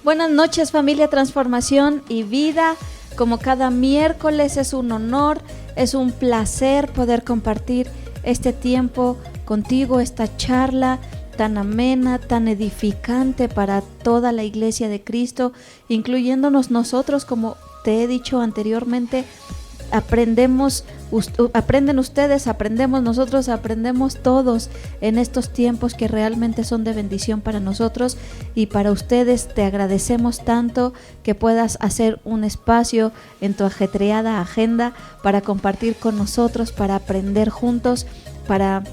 Buenas noches, familia Transformación y Vida. Como cada miércoles es un honor, es un placer poder compartir este tiempo contigo, esta charla tan amena, tan edificante para toda la Iglesia de Cristo, incluyéndonos nosotros, como te he dicho anteriormente. Aprenden ustedes, aprendemos nosotros, aprendemos todos en estos tiempos que realmente son de bendición para nosotros y para ustedes. Te agradecemos tanto que puedas hacer un espacio en tu ajetreada agenda para compartir con nosotros, para aprender juntos, para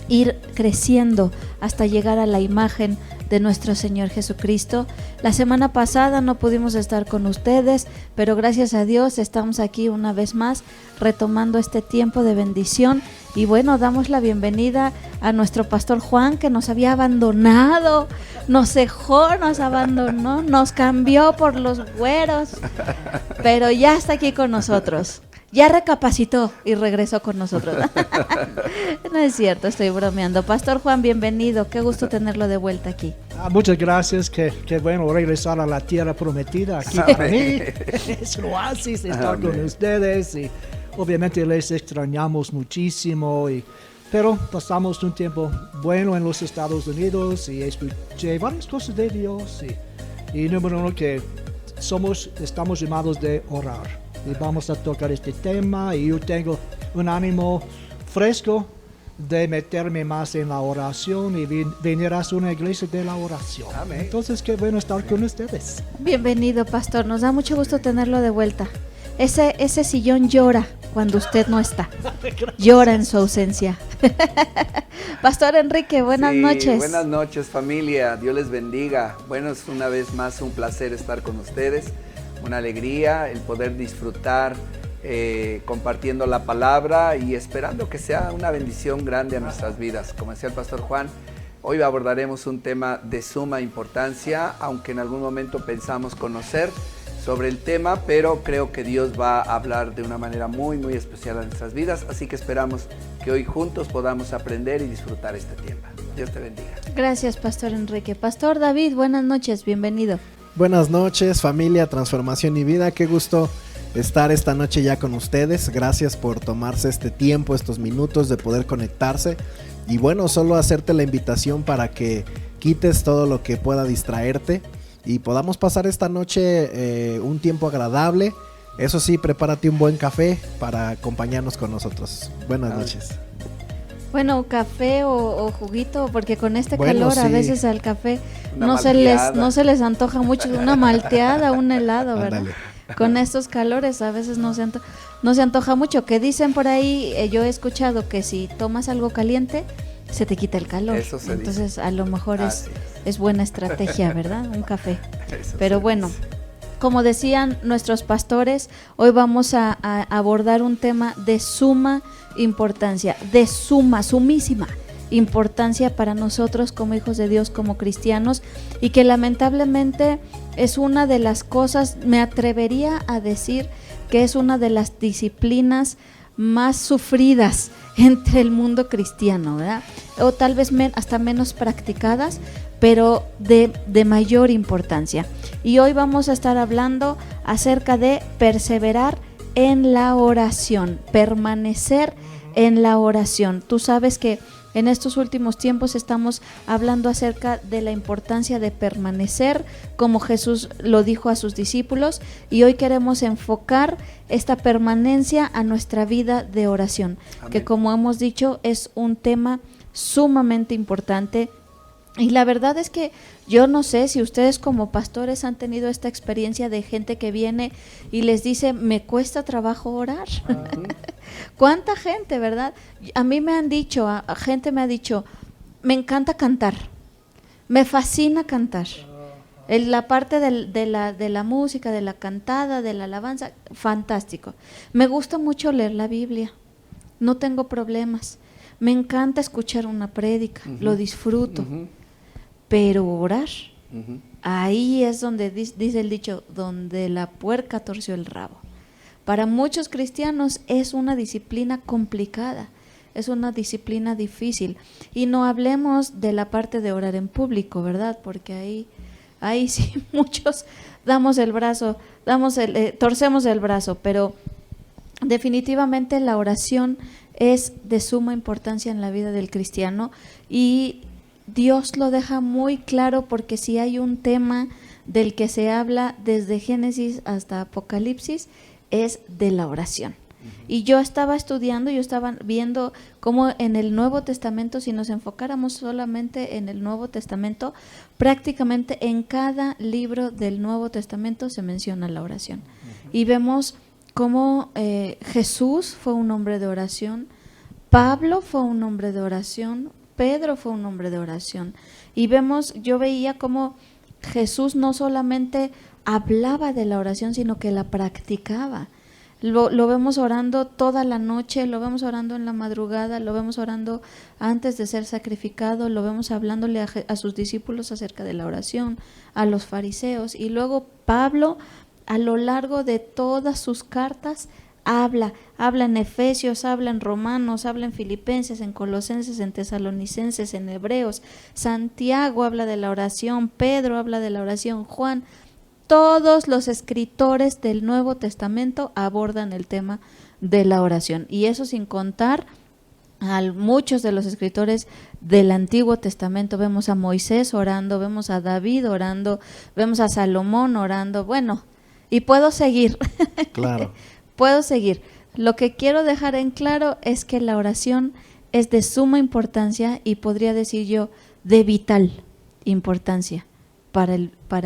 ir creciendo hasta llegar a la imagen de nuestro Señor Jesucristo. La semana pasada no pudimos estar con ustedes, pero gracias a Dios estamos aquí una vez más retomando este tiempo de bendición. Y bueno, damos la bienvenida a nuestro pastor Juan, que nos había abandonado, nos dejó, nos abandonó, nos cambió por los güeros, pero ya está aquí con nosotros. Ya recapacitó y regresó con nosotros. No es cierto, estoy bromeando. Pastor Juan, bienvenido. Qué gusto tenerlo de vuelta aquí. Muchas gracias. Qué bueno regresar a la tierra prometida aquí para mí. Es un oasis estar con ustedes y obviamente les extrañamos muchísimo. Pero pasamos un tiempo bueno en los Estados Unidos y escuché varias cosas de Dios. Y número uno, que estamos llamados de orar. Y vamos a tocar este tema y yo tengo un ánimo fresco de meterme más en la oración y venir a una iglesia de la oración. Amén. Entonces, qué bueno estar con ustedes. Bienvenido, pastor. Nos da mucho gusto tenerlo de vuelta. Ese sillón llora cuando usted no está. Llora en su ausencia. Pastor Enrique, buenas noches. Buenas noches, familia. Dios les bendiga. Bueno, es una vez más un placer estar con ustedes. Una alegría el poder disfrutar compartiendo la palabra y esperando que sea una bendición grande a nuestras vidas. Como decía el pastor Juan, hoy abordaremos un tema de suma importancia, aunque en algún momento pensamos conocer sobre el tema, pero creo que Dios va a hablar de una manera muy, muy especial a nuestras vidas, así que esperamos que hoy juntos podamos aprender y disfrutar este tiempo. Dios te bendiga. Gracias, pastor Enrique. Pastor David, buenas noches, bienvenido. Buenas noches, familia Transformación y Vida. Qué gusto estar esta noche ya con ustedes. Gracias por tomarse este tiempo, estos minutos de poder conectarse. Y bueno, solo hacerte la invitación para que quites todo lo que pueda distraerte y podamos pasar esta noche un tiempo agradable. Eso sí, prepárate un buen café para acompañarnos con nosotros. Buenas noches. Bueno, café o juguito, porque con este bueno, calor sí. A veces al café no se les antoja mucho, una malteada, un helado, ¿verdad? Ándale. Con estos calores a veces no se antoja mucho, que dicen por ahí, yo he escuchado que si tomas algo caliente se te quita el calor. Entonces dice. A lo mejor es buena estrategia, ¿verdad? Un café. Pero bueno, como decían nuestros pastores, hoy vamos a abordar un tema de suma importancia, de sumísima importancia para nosotros como hijos de Dios, como cristianos, y que lamentablemente es una de las cosas, me atrevería a decir que es una de las disciplinas más sufridas entre el mundo cristiano, ¿verdad? O tal vez hasta menos practicadas, pero de mayor importancia. Y hoy vamos a estar hablando acerca de perseverar en la oración, permanecer en la oración. Tú sabes que en estos últimos tiempos estamos hablando acerca de la importancia de permanecer, como Jesús lo dijo a sus discípulos, y hoy queremos enfocar esta permanencia a nuestra vida de oración. Amén. Que como hemos dicho es un tema sumamente importante. Y la verdad es que yo no sé si ustedes como pastores han tenido esta experiencia de gente que viene y les dice, me cuesta trabajo orar. ¿Cuánta gente, verdad? A mí me han dicho, gente me ha dicho, me encanta cantar, me fascina cantar. La parte de la música, de la cantada, de la alabanza, fantástico. Me gusta mucho leer la Biblia, no tengo problemas. Me encanta escuchar una prédica, lo disfruto. Pero orar, ahí es donde dice el dicho, donde la puerca torció el rabo. Para muchos cristianos es una disciplina complicada, es una disciplina difícil. Y no hablemos de la parte de orar en público, ¿verdad? Porque ahí ahí sí muchos damos el brazo, torcemos el brazo, pero definitivamente la oración es de suma importancia en la vida del cristiano y Dios lo deja muy claro, porque si hay un tema del que se habla desde Génesis hasta Apocalipsis es de la oración. Y yo estaba estudiando, yo estaba viendo cómo en el Nuevo Testamento, si nos enfocáramos solamente en el Nuevo Testamento, prácticamente en cada libro del Nuevo Testamento se menciona la oración. Y vemos cómo Jesús fue un hombre de oración, Pablo fue un hombre de oración, Pedro fue un hombre de oración. Y yo veía cómo Jesús no solamente hablaba de la oración, sino que la practicaba. Lo vemos orando toda la noche, lo vemos orando en la madrugada, lo vemos orando antes de ser sacrificado, lo vemos hablándole a sus discípulos acerca de la oración, a los fariseos. Y luego Pablo, a lo largo de todas sus cartas, habla en Efesios, habla en Romanos, habla en Filipenses, en Colosenses, en Tesalonicenses, en Hebreos. Santiago habla de la oración, Pedro habla de la oración, Juan. Todos los escritores del Nuevo Testamento abordan el tema de la oración, y eso sin contar a muchos de los escritores del Antiguo Testamento. Vemos a Moisés orando, vemos a David orando, vemos a Salomón orando, bueno, y puedo seguir. Claro. Puedo seguir. Lo que quiero dejar en claro es que la oración es de suma importancia, y podría decir yo de vital importancia para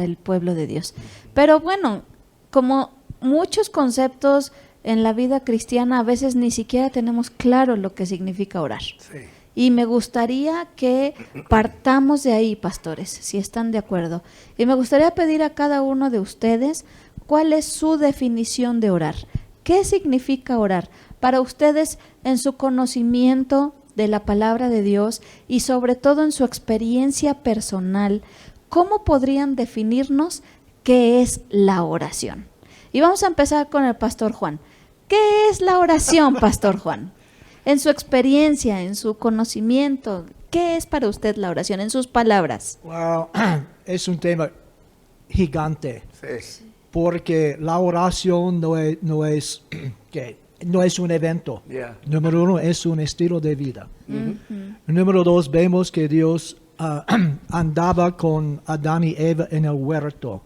el pueblo de Dios. Pero bueno, como muchos conceptos en la vida cristiana, a veces ni siquiera tenemos claro lo que significa orar. Sí. Y me gustaría que partamos de ahí, pastores, si están de acuerdo. Y me gustaría pedir a cada uno de ustedes cuál es su definición de orar. ¿Qué significa orar para ustedes en su conocimiento de la palabra de Dios y sobre todo en su experiencia personal? ¿Cómo podrían definirnos qué es la oración? Y vamos a empezar con el pastor Juan. ¿Qué es la oración, pastor Juan? En su experiencia, en su conocimiento, ¿qué es para usted la oración, en sus palabras? Wow, es un tema gigante. Sí. Porque la oración no es un evento. Yeah. Número uno, es un estilo de vida. Mm-hmm. Número dos, vemos que Dios andaba con Adán y Eva en el huerto.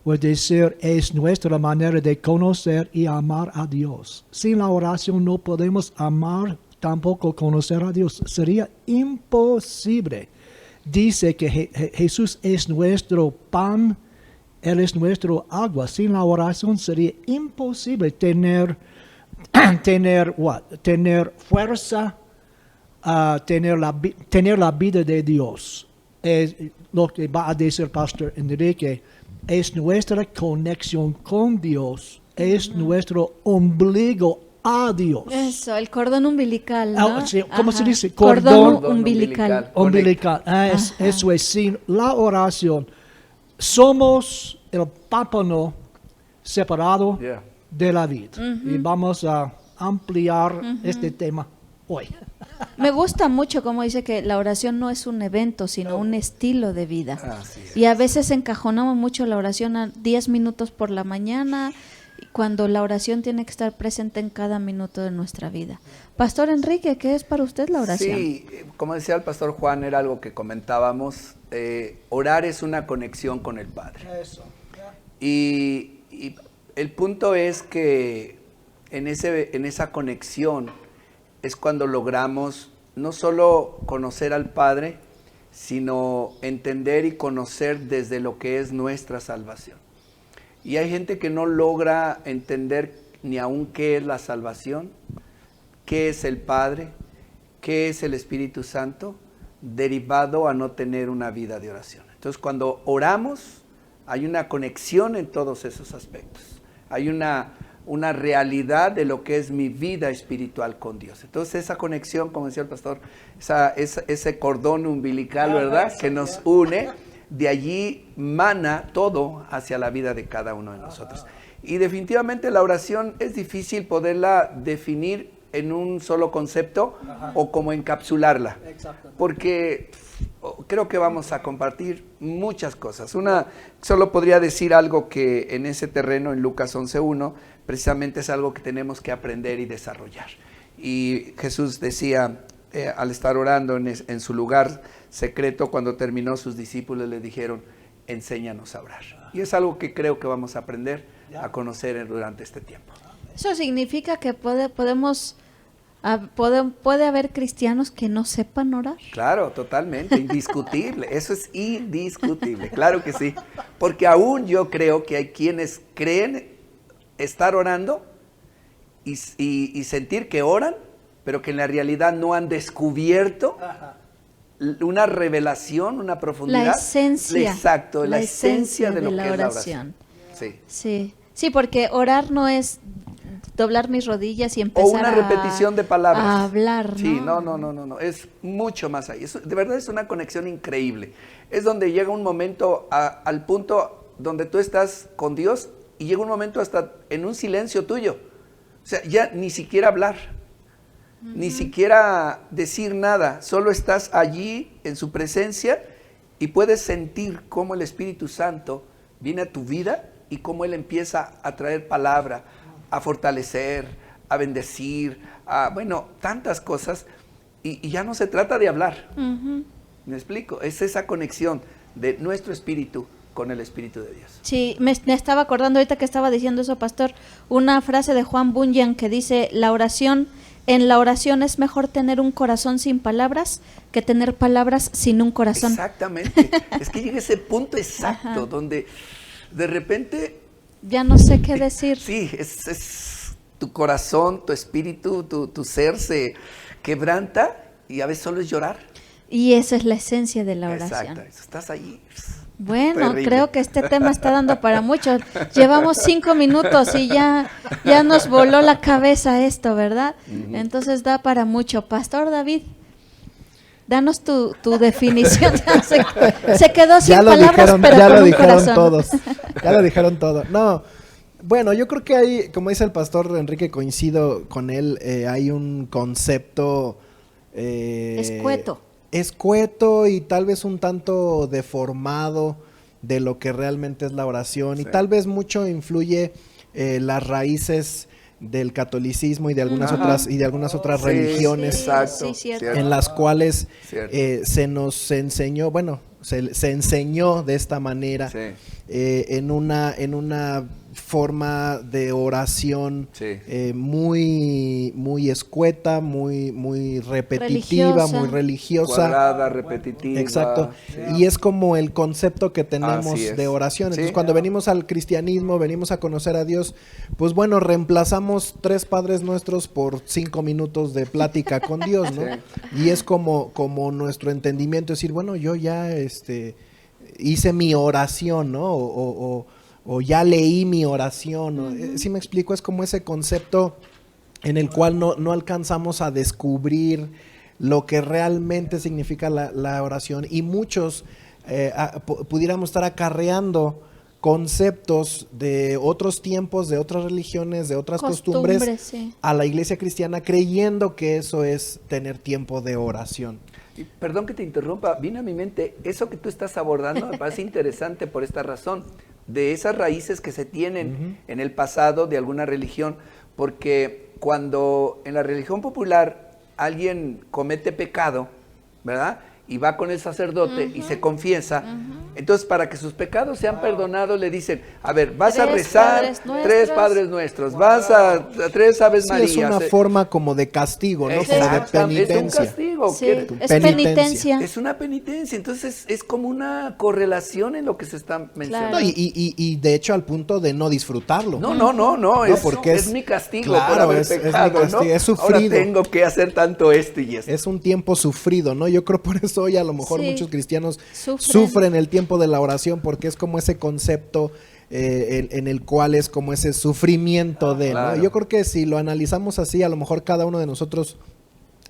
Es decir, es nuestra manera de conocer y amar a Dios. Sin la oración no podemos amar, tampoco conocer a Dios. Sería imposible. Dice que Jesús es nuestro pan, Él es nuestro agua. Sin la oración sería imposible tener fuerza, tener la vida de Dios. Es lo que va a decir Pastor Enrique, es nuestra conexión con Dios, es nuestro ombligo a Dios. Eso, el cordón umbilical, ¿no? Sí, ¿cómo se dice? Cordón umbilical. Eso es, sin la oración somos el pámpano separado de la vid. Y vamos a ampliar este tema hoy. Me gusta mucho cómo dice que la oración no es un evento, sino un estilo de vida. Y a veces encajonamos mucho la oración a 10 minutos por la mañana, cuando la oración tiene que estar presente en cada minuto de nuestra vida. Pastor Enrique, ¿qué es para usted la oración? Sí, como decía el pastor Juan, era algo que comentábamos, orar es una conexión con el Padre. Eso. Y el punto es que en esa conexión es cuando logramos no solo conocer al Padre, sino entender y conocer desde lo que es nuestra salvación. Y hay gente que no logra entender ni aún qué es la salvación, qué es el Padre, qué es el Espíritu Santo, derivado a no tener una vida de oración. Entonces, cuando oramos, hay una conexión en todos esos aspectos. Hay una realidad de lo que es mi vida espiritual con Dios. Entonces, esa conexión, como decía el pastor, ese cordón umbilical, ¿verdad?, que nos une, de allí mana todo hacia la vida de cada uno de nosotros. Y definitivamente la oración es difícil poderla definir en un solo concepto o como encapsularla. Porque creo que vamos a compartir muchas cosas. Solo podría decir algo que en ese terreno, en Lucas 11:1, precisamente es algo que tenemos que aprender y desarrollar. Y Jesús decía, al estar orando en su lugar secreto, cuando terminó, sus discípulos le dijeron, enséñanos a orar. Y es algo que creo que vamos a aprender a conocer durante este tiempo. Eso significa que puede haber cristianos que no sepan orar. Claro, totalmente, indiscutible, eso es indiscutible, claro que sí, porque aún yo creo que hay quienes creen estar orando y sentir que oran, pero que en la realidad no han descubierto una revelación, una profundidad. La esencia. Exacto, la esencia de lo que es la oración. Sí, porque orar no es doblar mis rodillas y empezar o una repetición de palabras. A hablar, ¿no? Sí, no, es mucho más ahí. De verdad es una conexión increíble. Es donde llega un momento al punto donde tú estás con Dios y llega un momento hasta en un silencio tuyo. O sea, ya ni siquiera hablar, ni siquiera decir nada, solo estás allí en su presencia y puedes sentir cómo el Espíritu Santo viene a tu vida y cómo Él empieza a traer palabra, a fortalecer, a bendecir, tantas cosas, y ya no se trata de hablar. ¿Me explico? Es esa conexión de nuestro espíritu con el Espíritu de Dios. Sí, me estaba acordando ahorita que estaba diciendo eso, pastor, una frase de Juan Bunyan que dice, en la oración es mejor tener un corazón sin palabras que tener palabras sin un corazón. Exactamente, es que llega ese punto exacto donde de repente ya no sé qué decir. Sí, es tu corazón, tu espíritu, tu ser se quebranta y a veces solo es llorar. Y esa es la esencia de la oración. Exacto, estás ahí. Bueno, terrible. Creo que este tema está dando para mucho. Llevamos 5 minutos y ya nos voló la cabeza esto, ¿verdad? Entonces da para mucho. Pastor David, danos tu definición. Se quedó sin palabras, pero ya con lo un dijeron corazón. todos. Ya lo dijeron todo. No, bueno, yo creo que hay, como dice el pastor Enrique, coincido con él, hay un concepto escueto y tal vez un tanto deformado de lo que realmente es la oración, y tal vez mucho influye las raíces del catolicismo y de algunas otras religiones en las cuales se nos enseñó, se enseñó de esta manera, en una forma de oración muy escueta, muy repetitiva, muy religiosa, cuadrada, repetitiva. Exacto. Y es como el concepto que tenemos de oración. Entonces, cuando venimos al cristianismo, venimos a conocer a Dios, pues bueno, reemplazamos 3 Padres Nuestros por 5 minutos de plática con Dios, ¿no? Y es como nuestro entendimiento, decir, bueno, yo ya hice mi oración, ¿no? O ya leí mi oración. ¿Sí me explico? Es como ese concepto en el cual no alcanzamos a descubrir lo que realmente significa la oración, y muchos pudiéramos estar acarreando conceptos de otros tiempos, de otras religiones, de otras costumbres a la iglesia cristiana, creyendo que eso es tener tiempo de oración. Y perdón que te interrumpa, viene a mi mente, eso que tú estás abordando me parece interesante por esta razón, de esas raíces que se tienen en el pasado de alguna religión, porque cuando en la religión popular alguien comete pecado, ¿verdad?, y va con el sacerdote y se confiesa, entonces para que sus pecados sean perdonados le dicen, a ver, vas a rezar 3 Padres Nuestros, vas a 3 Aves Marías. Es una forma como de castigo, ¿no? Como de penitencia. Es un castigo. Es penitencia. Es una penitencia, entonces es como una correlación en lo que se está mencionando. Claro. Y de hecho al punto de no disfrutarlo. No, es mi castigo por haber pecado, es mi castigo, ¿no? Es sufrido. Ahora tengo que hacer tanto esto y esto. Es un tiempo sufrido, ¿no? Yo creo por eso hoy a lo mejor muchos cristianos sufren el tiempo de la oración, porque es como ese concepto en el cual es como ese sufrimiento ¿no? Yo creo que si lo analizamos así, a lo mejor cada uno de nosotros,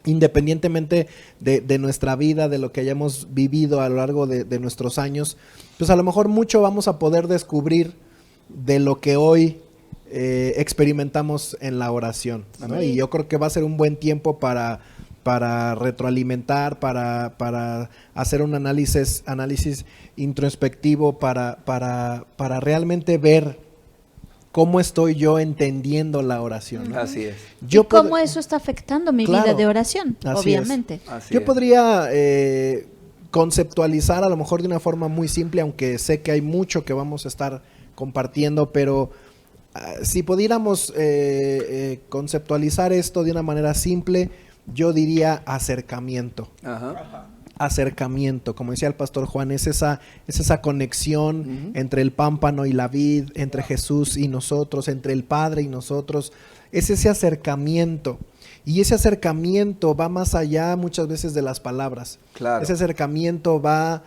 independientemente de nuestra vida, de lo que hayamos vivido a lo largo de nuestros años, pues a lo mejor mucho vamos a poder descubrir de lo que hoy experimentamos en la oración, ¿no? Y yo creo que va a ser un buen tiempo para para retroalimentar, para hacer un análisis introspectivo, para realmente ver cómo estoy yo entendiendo la oración. Así es. ¿Y cómo eso está afectando mi vida de oración? Obviamente. Yo podría conceptualizar a lo mejor de una forma muy simple, aunque sé que hay mucho que vamos a estar compartiendo, pero si pudiéramos conceptualizar esto de una manera simple, yo diría acercamiento. Ajá. Acercamiento, como decía el pastor Juan, es esa conexión entre el pámpano y la vid, entre Jesús y nosotros, entre el Padre y nosotros, es ese acercamiento. Y ese acercamiento va más allá muchas veces de las palabras. Claro. Ese acercamiento va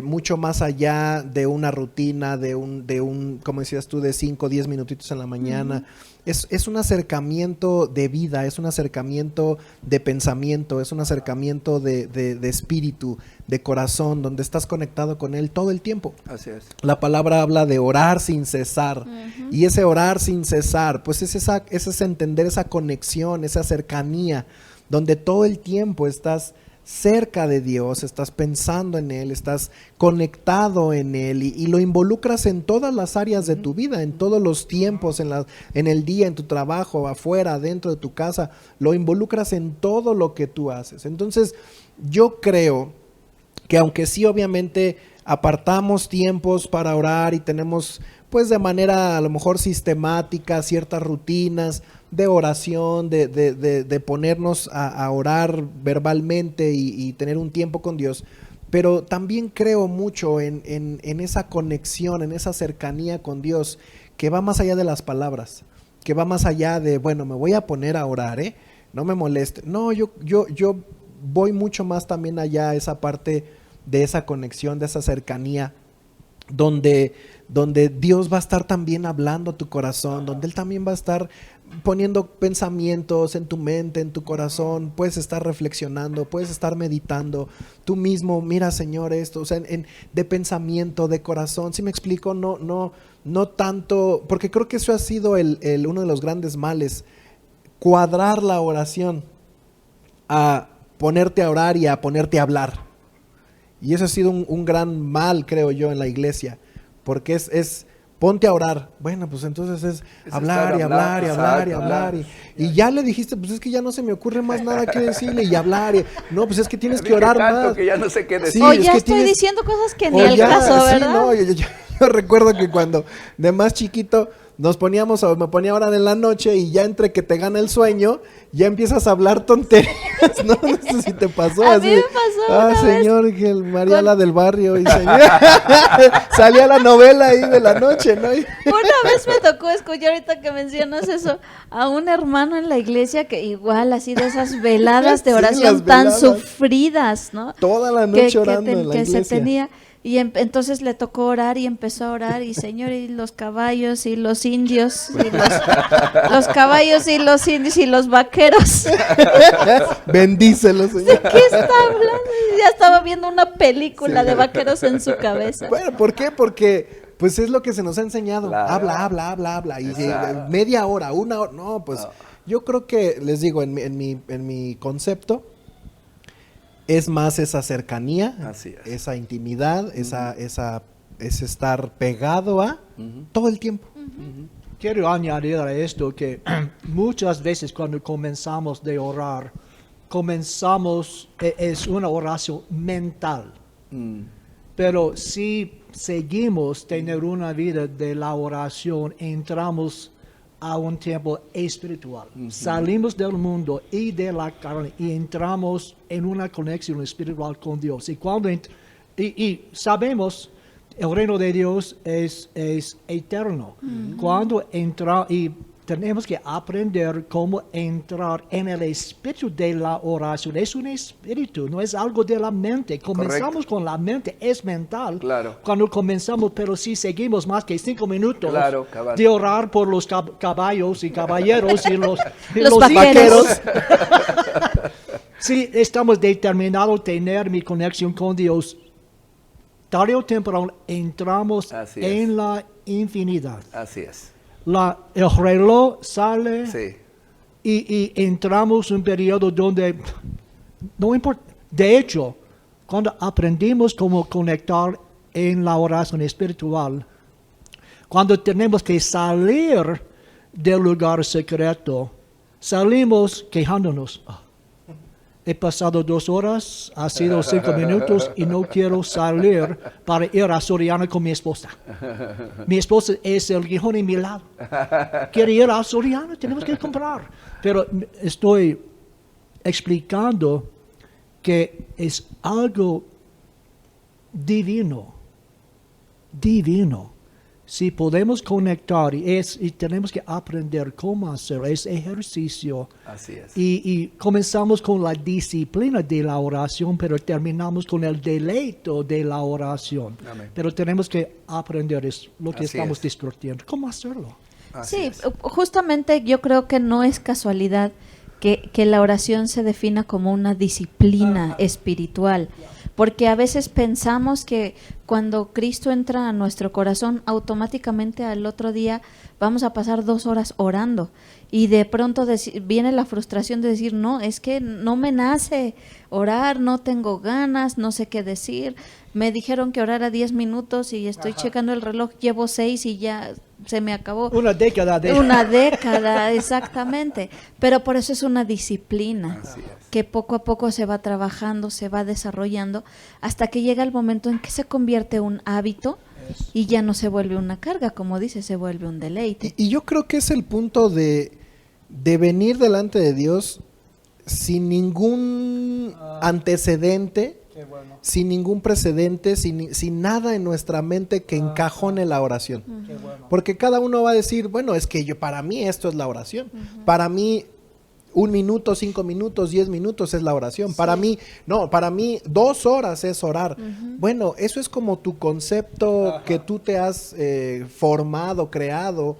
mucho más allá de una rutina, de un como decías tú, de 5 o 10 minutitos en la mañana. Es un acercamiento de vida, es un acercamiento de pensamiento, es un acercamiento de espíritu, de corazón, donde estás conectado con Él todo el tiempo. Así es. La palabra habla de orar sin cesar. Y ese orar sin cesar, pues es entender esa conexión, esa cercanía, donde todo el tiempo estás cerca de Dios, estás pensando en Él, estás conectado en Él y lo involucras en todas las áreas de tu vida, en todos los tiempos, en el día, en tu trabajo, afuera, dentro de tu casa, lo involucras en todo lo que tú haces. Entonces, yo creo que aunque sí obviamente apartamos tiempos para orar y tenemos pues de manera a lo mejor sistemática ciertas rutinas de oración, de ponernos a orar verbalmente y tener un tiempo con Dios, pero también creo mucho en esa conexión, en esa cercanía con Dios que va más allá de las palabras, que va más allá de, bueno, me voy a poner a orar, no me moleste. No, yo voy mucho más también allá, esa parte de esa conexión, de esa cercanía, donde Dios va a estar también hablando a tu corazón, donde Él también va a estar poniendo pensamientos en tu mente, en tu corazón, puedes estar reflexionando, puedes estar meditando, tú mismo, mira Señor esto, o sea, de pensamiento, de corazón, ¿sí me explico? No tanto, porque creo que eso ha sido uno de los grandes males, cuadrar la oración a ponerte a orar y a ponerte a hablar, y eso ha sido un gran mal, creo yo, en la iglesia, porque es ponte a orar. Bueno, pues entonces es hablar y hablar y hablar y hablar. Y ya le dijiste, pues es que ya no se me ocurre más nada que decirle y hablar. No, pues es que tienes que orar más. Que ya no sé qué decir. Sí, o ya estoy diciendo cosas que ni al caso, ¿verdad? Sí, no, yo recuerdo que cuando de más chiquito me ponía a orar en la noche y ya entre que te gana el sueño, ya empiezas a hablar tonterías, ¿no? No sé si te pasó. A mí me pasó una señor, que María la del barrio, y señor, salía la novela ahí de la noche, ¿no? Una vez me tocó escuchar, ahorita que mencionas eso, a un hermano en la iglesia que igual así de esas veladas de oración tan sufridas, ¿no? Toda la noche orando en la iglesia. Se tenía. Y entonces le tocó orar y empezó a orar y Señor, y los caballos y los indios, y los caballos y los indios y los vaqueros. Bendícelos, Señor. ¿De qué está hablando? Ya estaba viendo una película de vaqueros en su cabeza. Bueno, ¿por qué? Porque pues es lo que se nos ha enseñado. Claro. Habla. Y media hora, 1 hora. No, pues yo creo que, les digo, en mi concepto, es más esa cercanía, esa intimidad, es estar pegado a todo el tiempo. Quiero añadir a esto que muchas veces cuando comenzamos de orar, es una oración mental. Pero si seguimos tener una vida de la oración, entramos a un tiempo espiritual. Salimos del mundo y de la carne y entramos en una conexión espiritual con Dios. Y cuando y sabemos el reino de Dios es eterno. Cuando entra y tenemos que aprender cómo entrar en el espíritu de la oración. Es un espíritu, no es algo de la mente. Comenzamos con la mente, es mental. Claro. Cuando comenzamos, pero si seguimos más que 5 minutos de orar por los caballos y caballeros y los vaqueros. Si estamos determinados a tener mi conexión con Dios, tarde o temprano entramos en la infinidad. Así es. El reloj sale y entramos en un periodo donde no importa. De hecho, cuando aprendimos cómo conectar en la oración espiritual, cuando tenemos que salir del lugar secreto, salimos quejándonos. He pasado 2 horas, ha sido 5 minutos y no quiero salir para ir a Soriana con mi esposa. Mi esposa es el Gijón en mi lado. Quiere ir a Soriana, tenemos que comprar. Pero estoy explicando que es algo divino. Si podemos conectar y tenemos que aprender cómo hacer ese ejercicio. Así es. Y comenzamos con la disciplina de la oración, pero terminamos con el deleite de la oración. Amén. Pero tenemos que aprender es lo que Así estamos es. discutiendo. ¿Cómo hacerlo? Así Sí, es. justamente yo creo que no es casualidad que la oración se defina como una disciplina espiritual, porque a veces pensamos que cuando Cristo entra a nuestro corazón, automáticamente al otro día vamos a pasar 2 horas orando y de pronto viene la frustración de decir, no, es que no me nace orar, no tengo ganas, no sé qué decir, me dijeron que orara 10 minutos y estoy checando el reloj, llevo 6 y ya se me acabó. Una década de... Una década, exactamente. Pero por eso es una disciplina Así es. que poco a poco se va trabajando, se va desarrollando, hasta que llega el momento en que se convierte un hábito y ya no se vuelve una carga, como dice, se vuelve un deleite. Y yo creo que es el punto de venir delante de Dios sin ningún antecedente, sin ningún precedente, sin nada en nuestra mente que encajone la oración. Porque cada uno va a decir, bueno, es que para mí esto es la oración. Para mí 1 minuto, 5 minutos, 10 minutos es la oración. Sí. Para mí 2 horas es orar. Bueno, eso es como tu concepto que tú te has formado, creado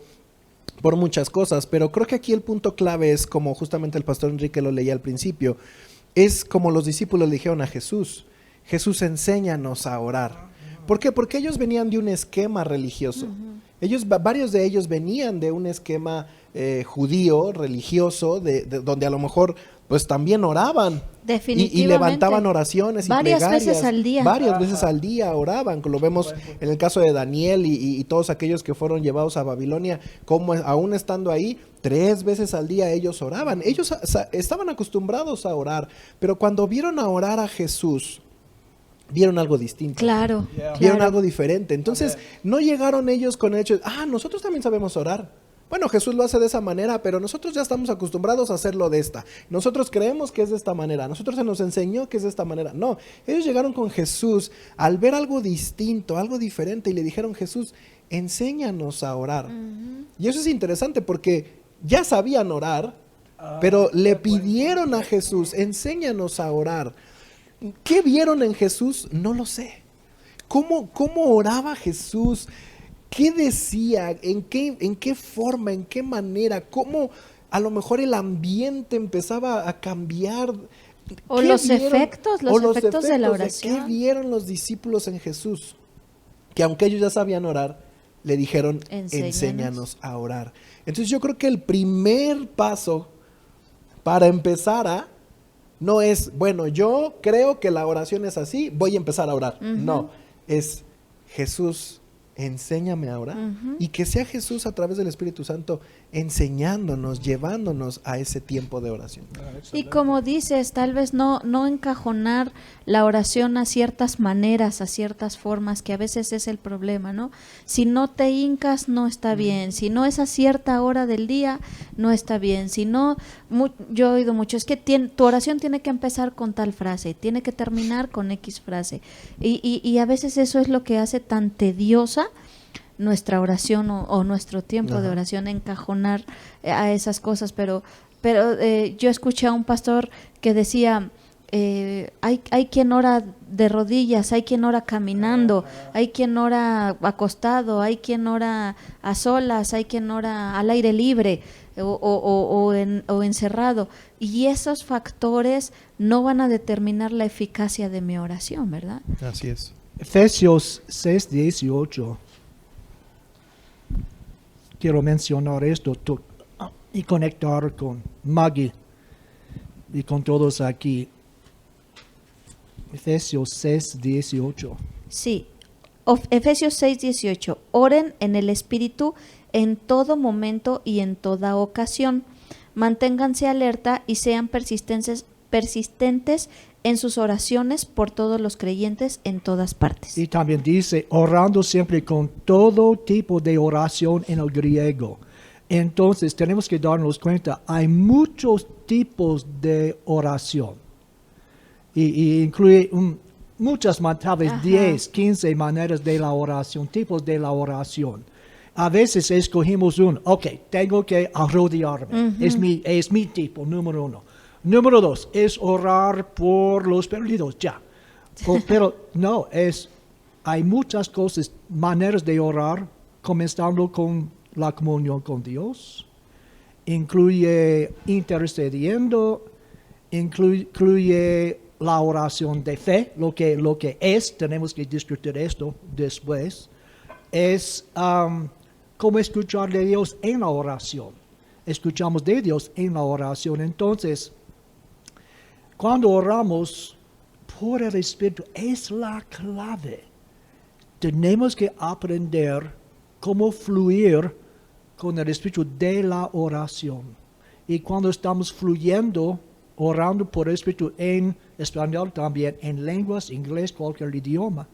por muchas cosas, pero creo que aquí el punto clave es, como justamente el pastor Enrique lo leía al principio, es como los discípulos le dijeron a Jesús: Jesús, enséñanos a orar. ¿Por qué? Porque ellos venían de un esquema religioso. Varios de ellos venían de un esquema judío, religioso, donde a lo mejor pues también oraban. Definitivamente. Y levantaban oraciones y varias plegarias. veces al día. Varias veces al día oraban. Lo vemos en el caso de Daniel y todos aquellos que fueron llevados a Babilonia, como aún estando ahí, 3 veces al día ellos oraban. Ellos estaban acostumbrados a orar, pero cuando vieron a orar a Jesús, vieron algo distinto. Claro, Vieron claro. algo diferente. Entonces, no llegaron ellos con el hecho de, nosotros también sabemos orar. Bueno, Jesús lo hace de esa manera, pero nosotros ya estamos acostumbrados a hacerlo de esta. Nosotros creemos que es de esta manera. Nosotros se nos enseñó que es de esta manera. No, ellos llegaron con Jesús al ver algo distinto, algo diferente, y le dijeron: Jesús, enséñanos a orar. Y eso es interesante porque ya sabían orar, pero le pidieron a Jesús: enséñanos a orar. ¿Qué vieron en Jesús? No lo sé. ¿Cómo oraba Jesús? ¿Qué decía? ¿En qué forma? ¿En qué manera? ¿Cómo a lo mejor el ambiente empezaba a cambiar? O los efectos de la oración. ¿Qué vieron los discípulos en Jesús? Que aunque ellos ya sabían orar, le dijeron: enséñanos a orar. Entonces yo creo que el primer paso para empezar no es, bueno, yo creo que la oración es así, voy a empezar a orar. No, es: Jesús, enséñame a orar. Y que sea Jesús a través del Espíritu Santo enseñándonos, llevándonos a ese tiempo de oración. Y como dices, tal vez no encajonar la oración a ciertas maneras, a ciertas formas, que a veces es el problema, ¿no? Si no te hincas, no está bien. Si no es a cierta hora del día, no está bien. Si no, yo he oído mucho, es que tu oración tiene que empezar con tal frase, tiene que terminar con X frase. Y a veces eso es lo que hace tan tediosa nuestra oración o nuestro tiempo de oración, encajonar a esas cosas, pero yo escuché a un pastor que decía, hay quien ora de rodillas, hay quien ora caminando, hay quien ora acostado, hay quien ora a solas, hay quien ora al aire libre o encerrado, y esos factores no van a determinar la eficacia de mi oración, ¿verdad? Así es. Efesios 6:18. Quiero mencionar esto. y conectar con Maggie y con todos aquí. Efesios 6:18. Sí, Efesios 6:18. Oren en el Espíritu en todo momento y en toda ocasión. Manténganse alerta y sean persistentes en sus oraciones por todos los creyentes en todas partes. Y también dice, orando siempre con todo tipo de oración en el griego. Entonces tenemos que darnos cuenta, hay muchos tipos de oración. Y incluye muchas, tal vez 10, 15 maneras de la oración, tipos de la oración. A veces escogimos tengo que arrodillarme. Es mi tipo, número 1. Número 2, es orar por los perdidos, ya. Pero no, hay muchas cosas, maneras de orar, comenzando con la comunión con Dios. Incluye intercediendo, incluye la oración de fe, lo que es, tenemos que discutir esto después, es cómo escuchar de Dios en la oración. Escuchamos de Dios en la oración. Entonces, cuando oramos por el Espíritu, es la clave. Tenemos que aprender cómo fluir con el Espíritu de la oración. Y cuando estamos fluyendo, orando por el Espíritu en español también, en lenguas, inglés, cualquier idioma,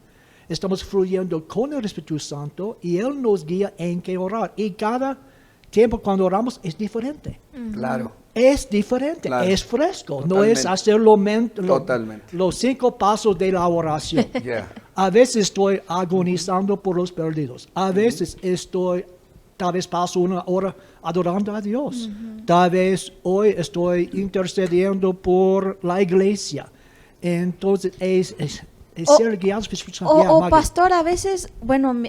estamos fluyendo con el Espíritu Santo y Él nos guía en qué orar. Y cada tiempo cuando oramos es diferente. Claro. Es diferente, claro. Es fresco. Totalmente. No es hacer los 5 pasos de la oración. Yeah. A veces estoy agonizando por los perdidos. A veces tal vez paso una hora adorando a Dios. Tal vez hoy estoy intercediendo por la iglesia. Entonces es ser guiado. O pastor, a veces,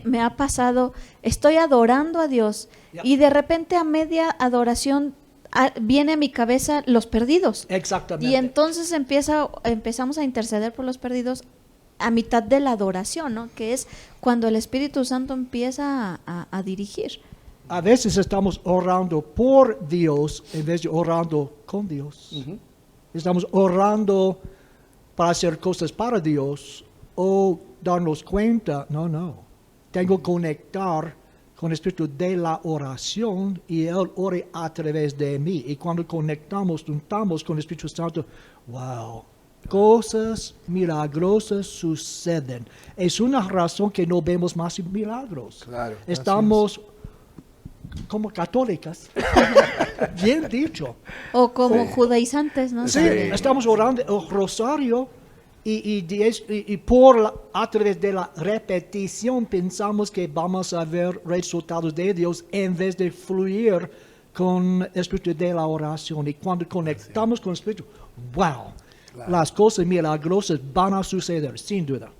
me ha pasado, estoy adorando a Dios y de repente a media adoración viene a mi cabeza los perdidos. Exactamente. Y entonces empezamos a interceder por los perdidos a mitad de la adoración, ¿no? Que es cuando el Espíritu Santo empieza a dirigir. A veces estamos orando por Dios en vez de orando con Dios. Estamos orando para hacer cosas para Dios o darnos cuenta, no. Tengo que conectar con el Espíritu de la oración y Él ore a través de mí. Y cuando juntamos con el Espíritu Santo, wow, cosas milagrosas suceden. Es una razón que no vemos más milagros. Claro, estamos como católicas, bien dicho. O como judaizantes, ¿no? Sí, estamos orando el rosario y a través de la repetición pensamos que vamos a ver resultados de Dios en vez de fluir con el Espíritu de la oración. Y cuando conectamos con el Espíritu, wow, las cosas milagrosas van a suceder, sin duda.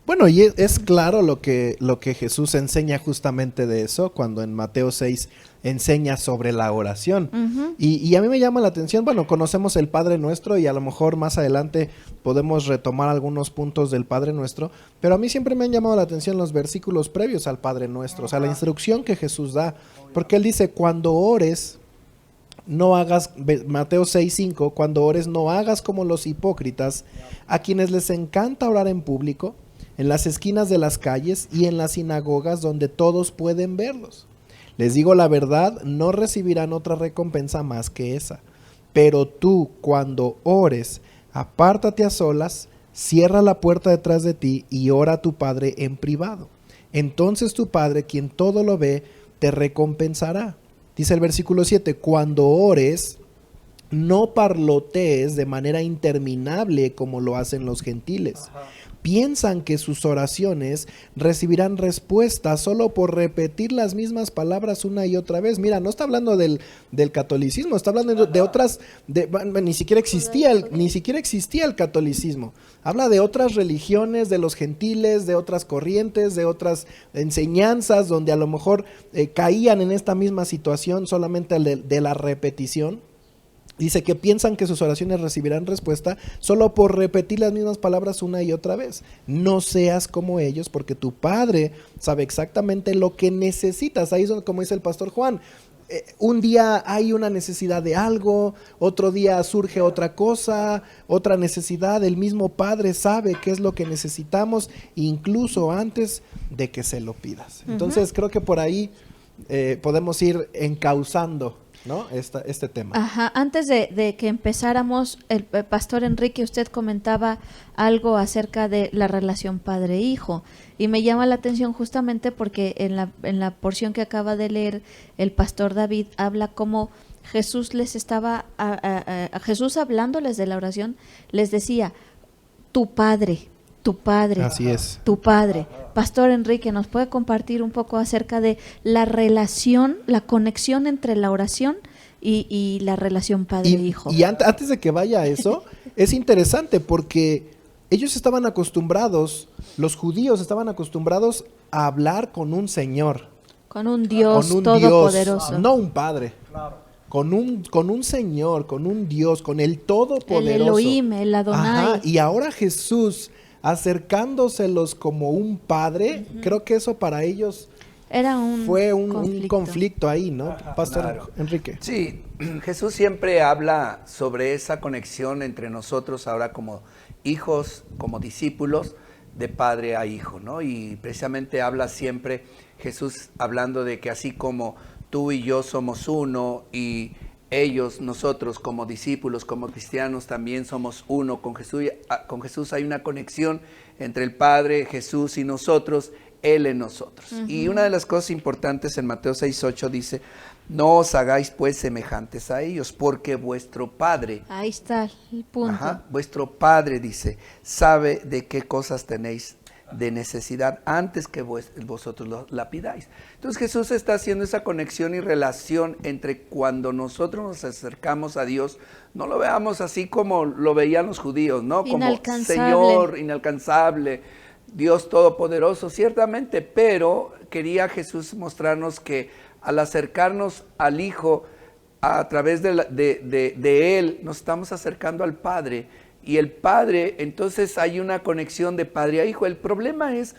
Bueno, y es claro lo que Jesús enseña justamente de eso, cuando en Mateo 6 enseña sobre la oración. Y a mí me llama la atención, conocemos el Padre Nuestro y a lo mejor más adelante podemos retomar algunos puntos del Padre Nuestro, pero a mí siempre me han llamado la atención los versículos previos al Padre Nuestro, o sea, la instrucción que Jesús da, porque Él dice, cuando ores, no hagas, Mateo 6:5, cuando ores no hagas como los hipócritas, a quienes les encanta orar en público, en las esquinas de las calles y en las sinagogas donde todos pueden verlos. Les digo la verdad, no recibirán otra recompensa más que esa. Pero tú, cuando ores, apártate a solas, cierra la puerta detrás de ti y ora a tu Padre en privado. Entonces tu Padre, quien todo lo ve, te recompensará. Dice el versículo 7, cuando ores, no parlotees de manera interminable como lo hacen los gentiles. Piensan que sus oraciones recibirán respuesta solo por repetir las mismas palabras una y otra vez. Mira, no está hablando del catolicismo, está hablando de otras, ni siquiera existía el catolicismo. Habla de otras religiones, de los gentiles, de otras corrientes, de otras enseñanzas donde a lo mejor caían en esta misma situación solamente de la repetición. Dice que piensan que sus oraciones recibirán respuesta solo por repetir las mismas palabras una y otra vez. No seas como ellos, porque tu Padre sabe exactamente lo que necesitas. Ahí es donde, como dice el pastor Juan, un día hay una necesidad de algo, otro día surge otra cosa, otra necesidad. El mismo Padre sabe qué es lo que necesitamos, incluso antes de que se lo pidas. Entonces creo que por ahí podemos ir encauzando, ¿no? Este tema. Ajá, antes de que empezáramos, el pastor Enrique, usted comentaba algo acerca de la relación padre-hijo, y me llama la atención justamente porque en la porción que acaba de leer el pastor David habla como Jesús les estaba, Jesús hablándoles de la oración, les decía, tu Padre. Así es. Tu Padre. Pastor Enrique, ¿nos puede compartir un poco acerca de la relación, la conexión entre la oración y la relación padre-hijo? Y antes de que vaya a eso, es interesante porque ellos estaban acostumbrados, los judíos estaban acostumbrados a hablar con un Señor. Con un Dios todopoderoso. Dios, no un Padre. Claro. Con un Señor, con un Dios, con el Todopoderoso. El Elohim, el Adonai. Ajá, y ahora Jesús acercándoselos como un padre, creo que eso para ellos fue un conflicto ahí, ¿no, Pastor Enrique? Sí, Jesús siempre habla sobre esa conexión entre nosotros ahora como hijos, como discípulos, de padre a hijo, ¿no? Y precisamente habla siempre Jesús hablando de que así como tú y yo somos uno y ellos, nosotros como discípulos, como cristianos también somos uno con Jesús. Con Jesús hay una conexión entre el Padre, Jesús y nosotros, Él en nosotros. Y una de las cosas importantes en Mateo 6:8 dice, no os hagáis pues semejantes a ellos, porque vuestro Padre, ahí está el punto. Vuestro Padre, dice, sabe de qué cosas tenéis de necesidad antes que vosotros la pidáis. Entonces Jesús está haciendo esa conexión y relación entre cuando nosotros nos acercamos a Dios, no lo veamos así como lo veían los judíos, ¿no? Como Señor inalcanzable, Dios todopoderoso, ciertamente, pero quería Jesús mostrarnos que al acercarnos al Hijo, a través de Él, nos estamos acercando al Padre. Y el Padre, entonces hay una conexión de padre a hijo. El problema es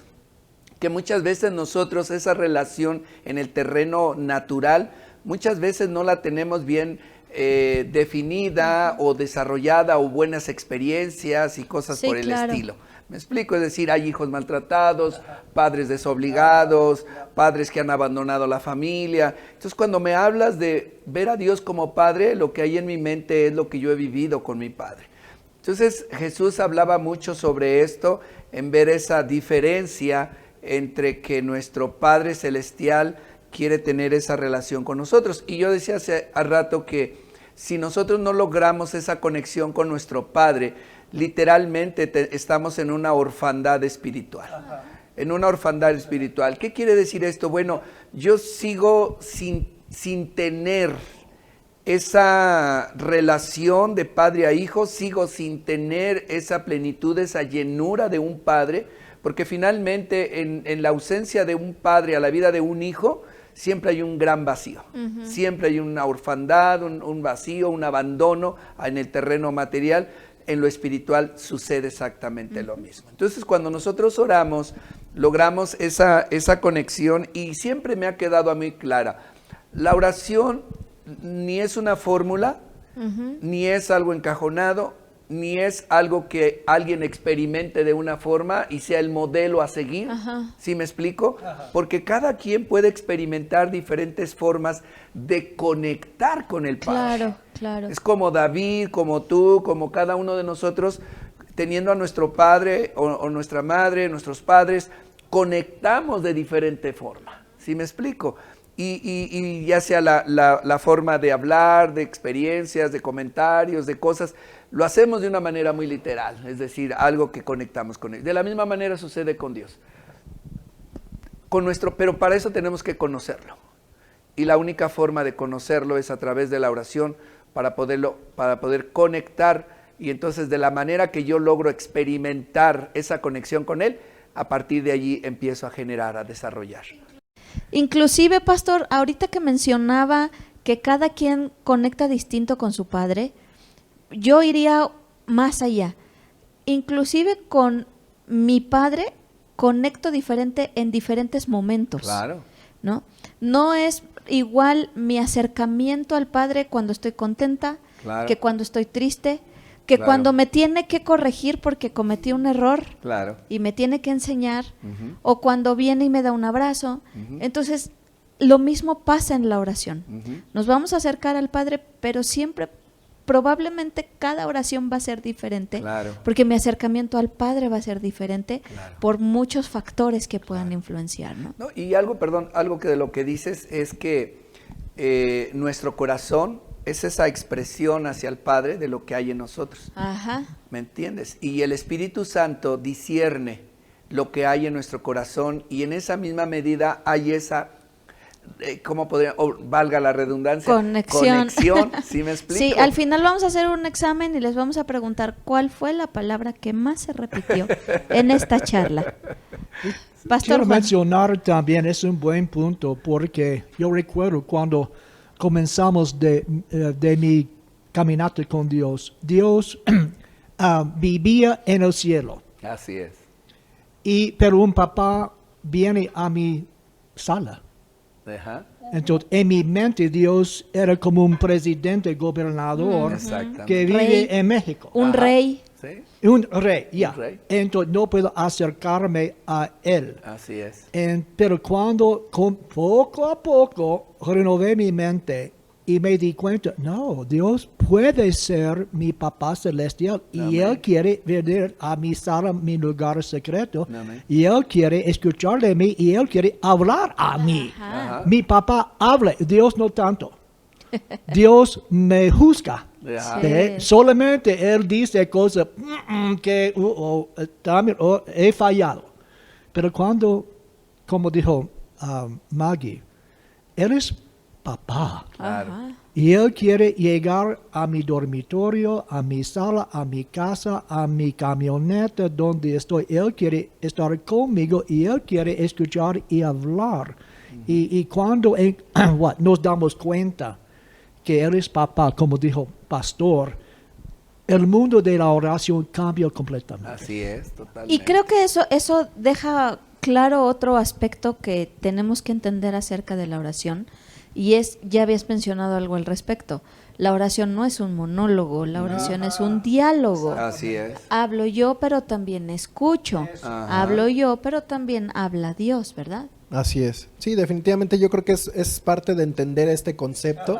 que muchas veces nosotros esa relación en el terreno natural, muchas veces no la tenemos bien definida o desarrollada o buenas experiencias y cosas por el estilo. Me explico, es decir, hay hijos maltratados, padres desobligados, padres que han abandonado la familia. Entonces cuando me hablas de ver a Dios como Padre, lo que hay en mi mente es lo que yo he vivido con mi Padre. Entonces Jesús hablaba mucho sobre esto, en ver esa diferencia entre que nuestro Padre Celestial quiere tener esa relación con nosotros. Y yo decía hace rato que si nosotros no logramos esa conexión con nuestro Padre, literalmente estamos en una orfandad espiritual. En una orfandad espiritual. ¿Qué quiere decir esto? Bueno, yo sigo sin tener esa relación de padre a hijo, sigo sin tener esa plenitud, esa llenura de un padre, porque finalmente en la ausencia de un padre a la vida de un hijo, siempre hay un gran vacío, siempre hay una orfandad, un vacío, un abandono en el terreno material. En lo espiritual sucede exactamente lo mismo. Entonces cuando nosotros oramos, logramos esa conexión, y siempre me ha quedado a mí clara, la oración ni es una fórmula, ni es algo encajonado, ni es algo que alguien experimente de una forma y sea el modelo a seguir. ¿Sí me explico? Porque cada quien puede experimentar diferentes formas de conectar con el Padre. Claro, claro. Es como David, como tú, como cada uno de nosotros, teniendo a nuestro padre o nuestra madre, nuestros padres, conectamos de diferente forma. ¿Sí me explico? Y ya sea la forma de hablar, de experiencias, de comentarios, de cosas, lo hacemos de una manera muy literal, es decir, algo que conectamos con él. De la misma manera sucede con Dios. Pero para eso tenemos que conocerlo. Y la única forma de conocerlo es a través de la oración, para poder conectar, y entonces de la manera que yo logro experimentar esa conexión con Él, a partir de allí empiezo a generar, a desarrollar. Inclusive, pastor, ahorita que mencionaba que cada quien conecta distinto con su Padre, yo iría más allá. Inclusive con mi Padre conecto diferente en diferentes momentos. Claro. ¿no? No es igual mi acercamiento al Padre cuando estoy contenta, Claro. que cuando estoy triste, que Claro. cuando me tiene que corregir porque cometí un error Claro. y me tiene que enseñar, Ujú. o cuando viene y me da un abrazo. Ujú. Entonces, lo mismo pasa en la oración. Ujú. Nos vamos a acercar al Padre, pero siempre, probablemente cada oración va a ser diferente, Claro. porque mi acercamiento al Padre va a ser diferente Claro. por muchos factores que puedan influenciar, ¿no? No, y algo, perdón, algo que de lo que dices es que nuestro corazón es esa expresión hacia el Padre de lo que hay en nosotros. Ajá. ¿Me entiendes? Y el Espíritu Santo discierne lo que hay en nuestro corazón y en esa misma medida hay esa, ¿cómo podría, valga la redundancia? Conexión. ¿Sí me explico? Sí, al final vamos a hacer un examen y les vamos a preguntar cuál fue la palabra que más se repitió en esta charla. Pastor Quiero Juan. mencionar también, es un buen punto, porque yo recuerdo cuando comenzamos de mi caminata con Dios, Dios vivía en el cielo, Así es. pero un papá viene a mi sala. Ajá. Entonces, en mi mente, Dios era como un presidente, gobernador, Exactamente. que vive Rey. en México. Un Ajá. rey. Sí, Un rey, ya. Un rey. Entonces, no puedo acercarme a él. así es. Pero cuando poco a poco renové mi mente y me di cuenta, no, Dios puede ser mi papá celestial y Amén. Él quiere venir a mi sala, mi lugar secreto, Amén. y Él quiere escuchar de mí y Él quiere hablar a mí. Ajá. Ajá. Mi papá habla, Dios no tanto. Dios me juzga. Ajá. Sí. Solamente Él dice cosas que también he fallado. Pero cuando, como dijo Maggie, Él es papá. Claro. Ajá. Y Él quiere llegar a mi dormitorio, a mi sala, a mi casa, a mi camioneta donde estoy. Él quiere estar conmigo y Él quiere escuchar y hablar. Y cuando nos damos cuenta que Él es papá, como dijo Pastor, el mundo de la oración cambia completamente. Así es, totalmente. Y creo que eso deja claro otro aspecto que tenemos que entender acerca de la oración, y ya habías mencionado algo al respecto. La oración no es un monólogo, la oración es un diálogo. Así es. Hablo yo, pero también escucho. Ajá. Hablo yo, pero también habla Dios, ¿verdad? Así es. Sí, definitivamente yo creo que es parte de entender este concepto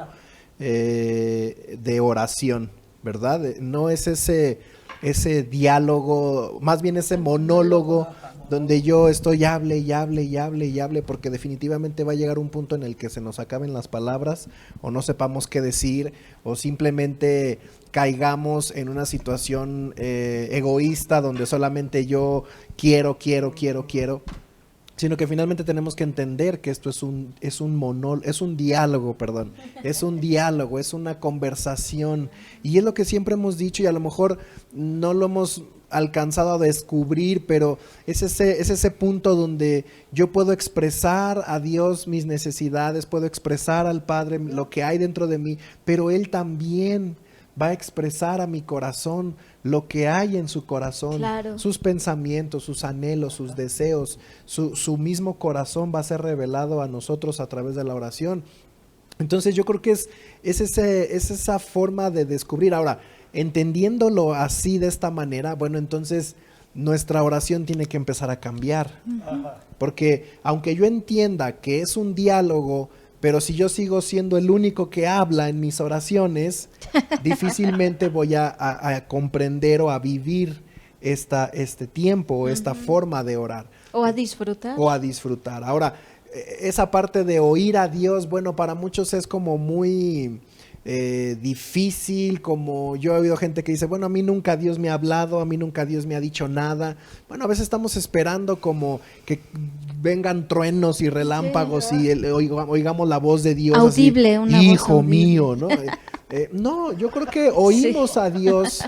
de oración, ¿verdad? No es ese diálogo, más bien ese monólogo donde yo estoy hable y hable y hable y hable, porque definitivamente va a llegar un punto en el que se nos acaben las palabras o no sepamos qué decir o simplemente caigamos en una situación egoísta donde solamente yo quiero, sino que finalmente tenemos que entender que esto es un diálogo, es un diálogo, es una conversación, y es lo que siempre hemos dicho y a lo mejor no lo hemos alcanzado a descubrir, pero es ese punto donde yo puedo expresar a Dios mis necesidades, puedo expresar al Padre lo que hay dentro de mí, pero Él también va a expresar a mi corazón lo que hay en su corazón, Claro. sus pensamientos, sus anhelos, sus deseos, su mismo corazón va a ser revelado a nosotros a través de la oración. Entonces yo creo que es esa forma de descubrir. Ahora, entendiéndolo así, de esta manera, bueno, entonces nuestra oración tiene que empezar a cambiar. Porque aunque yo entienda que es un diálogo, pero si yo sigo siendo el único que habla en mis oraciones, difícilmente voy a comprender o a vivir este tiempo o esta forma de orar. O a disfrutar. O a disfrutar. Ahora, esa parte de oír a Dios, bueno, para muchos es como muy difícil, como yo he oído gente que dice, bueno, a mí nunca Dios me ha hablado, a mí nunca Dios me ha dicho nada. Bueno, a veces estamos esperando como que vengan truenos y relámpagos y oigamos la voz de Dios Audible, así, una voz hijo audible. mío, ¿no? No, yo creo que oímos a Dios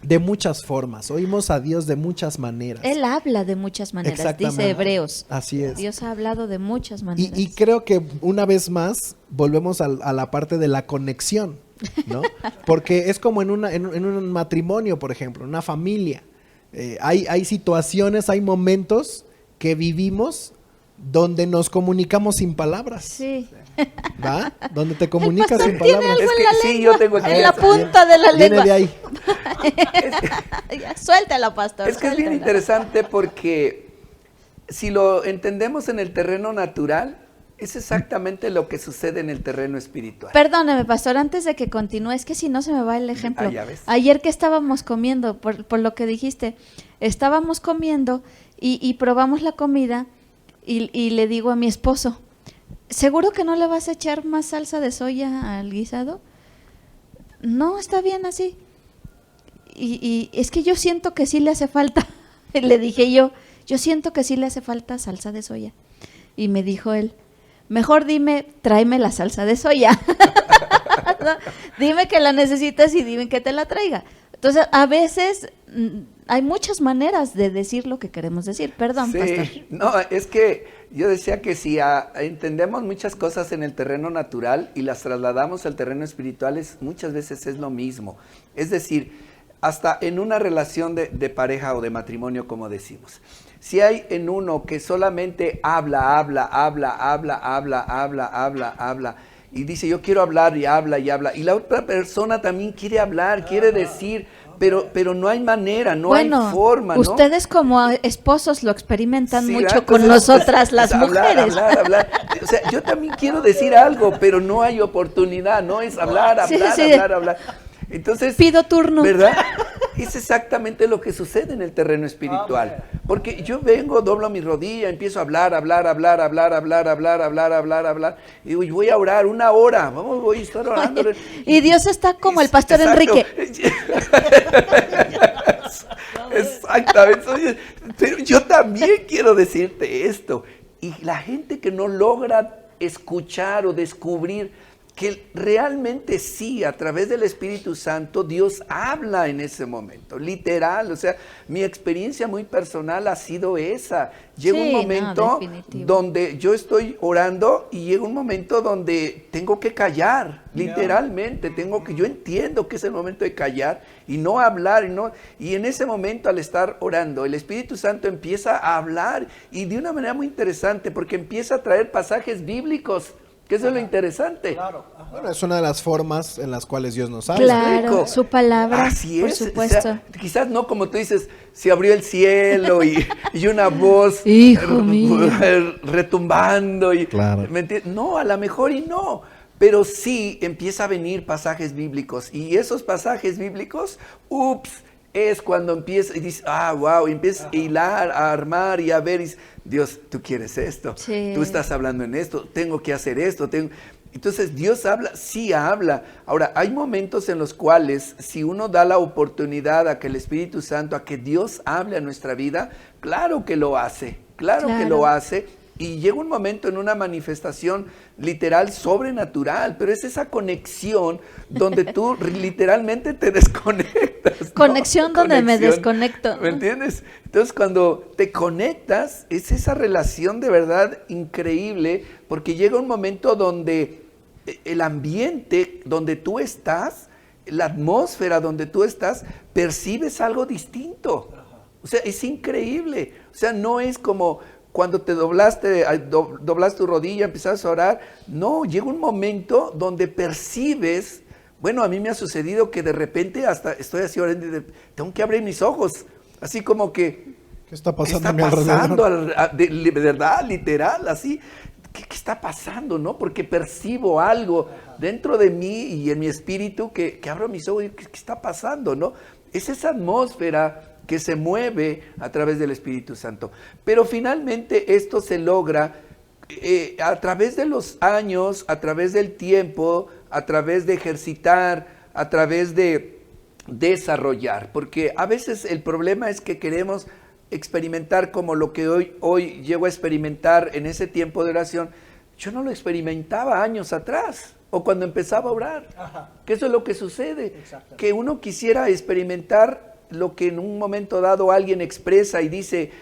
de muchas formas, oímos a Dios de muchas maneras. Él habla de muchas maneras, Exactamente. dice Hebreos. Así es. Dios ha hablado de muchas maneras. Y creo que una vez más volvemos a la parte de la conexión, ¿no? Porque es como en un matrimonio, por ejemplo, una familia. Hay situaciones, hay momentos que vivimos donde nos comunicamos sin palabras. Sí. ¿Va? Donde te comunicas sin palabras. Es que sí, yo tengo en la punta de la Viene lengua. de ahí. Suéltala, pastor. Es que es bien suéltala. interesante porque si lo entendemos en el terreno natural, es exactamente lo que sucede en el terreno espiritual. Perdóneme, pastor, antes de que continúe, es que si no se me va el ejemplo. Ya ves. Ayer que estábamos comiendo, por lo que dijiste, estábamos comiendo y probamos la comida y le digo a mi esposo, ¿seguro que no le vas a echar más salsa de soya al guisado? No, está bien así. Y es que yo siento que sí le hace falta. Le dije yo siento que sí le hace falta salsa de soya. Y me dijo él, mejor dime, tráeme la salsa de soya. ¿No? Dime que la necesitas y dime que te la traiga. Entonces, a veces hay muchas maneras de decir lo que queremos decir. Perdón, Sí, pastor. no, es que yo decía que si entendemos muchas cosas en el terreno natural y las trasladamos al terreno espiritual, muchas veces es lo mismo. Es decir, hasta en una relación de pareja o de matrimonio, como decimos. Si hay en uno que solamente habla, y dice yo quiero hablar y habla, y la otra persona también quiere hablar, quiere decir, pero no hay manera, no hay forma, ¿no? Ustedes como esposos lo experimentan Sí, mucho ¿verdad? con Entonces, nosotras las mujeres. Hablar. O sea, yo también quiero decir algo, pero no hay oportunidad, no es hablar. Entonces, pido turno. ¿Verdad? Es exactamente lo que sucede en el terreno espiritual. Porque yo vengo, doblo mi rodilla, empiezo a hablar. Y digo, y voy a orar 1 hora. Voy a estar orando. Y Dios está como el pastor Exacto. Enrique. Exactamente. Pero yo también quiero decirte esto. Y la gente que no logra escuchar o descubrir que realmente sí, a través del Espíritu Santo, Dios habla en ese momento, literal. O sea, mi experiencia muy personal ha sido esa. Llega un momento donde yo estoy orando y llega un momento donde tengo que callar, literalmente. Yo entiendo que es el momento de callar y no hablar. Y en ese momento, al estar orando, el Espíritu Santo empieza a hablar y de una manera muy interesante, porque empieza a traer pasajes bíblicos. Que eso es lo interesante. Claro. Bueno, es una de las formas en las cuales Dios nos habla. Claro, su palabra, Así por es. supuesto. O sea, quizás no como tú dices, se abrió el cielo y una voz Hijo mío. retumbando. Claro. ¿Me entiendes? No, a lo mejor y no. Pero sí empieza a venir pasajes bíblicos. Y esos pasajes bíblicos, es cuando empieza y dices, wow, y empiezas a hilar, a armar y a ver, y Dios, tú quieres esto, sí. Tú estás hablando en esto, tengo que hacer esto, Entonces Dios habla, sí habla. Ahora, hay momentos en los cuales si uno da la oportunidad a que el Espíritu Santo, a que Dios hable a nuestra vida, claro que lo hace, claro. que lo hace. Y llega un momento en una manifestación literal sobrenatural, pero es esa conexión donde tú literalmente te desconectas, ¿no? Conexión donde me desconecto. ¿Me entiendes? Entonces cuando te conectas es esa relación de verdad increíble, porque llega un momento donde el ambiente donde tú estás, la atmósfera donde tú estás, percibes algo distinto. O sea, es increíble. O sea, no es como cuando te doblaste tu rodilla, empezaste a orar. No, llega un momento donde percibes. Bueno, a mí me ha sucedido que de repente hasta estoy así orando y tengo que abrir mis ojos. Así como que, ¿qué está pasando a mi alrededor? De verdad, literal, así. ¿Qué está pasando, no? Porque percibo algo dentro de mí y en mi espíritu que abro mis ojos y ¿qué está pasando, no? Es esa atmósfera que se mueve a través del Espíritu Santo. Pero finalmente esto se logra a través de los años, a través del tiempo, a través de ejercitar, a través de desarrollar. Porque a veces el problema es que queremos experimentar como lo que hoy llego a experimentar en ese tiempo de oración. Yo no lo experimentaba años atrás o cuando empezaba a orar. Ajá. Que eso es lo que sucede, que uno quisiera experimentar lo que en un momento dado alguien expresa y dice,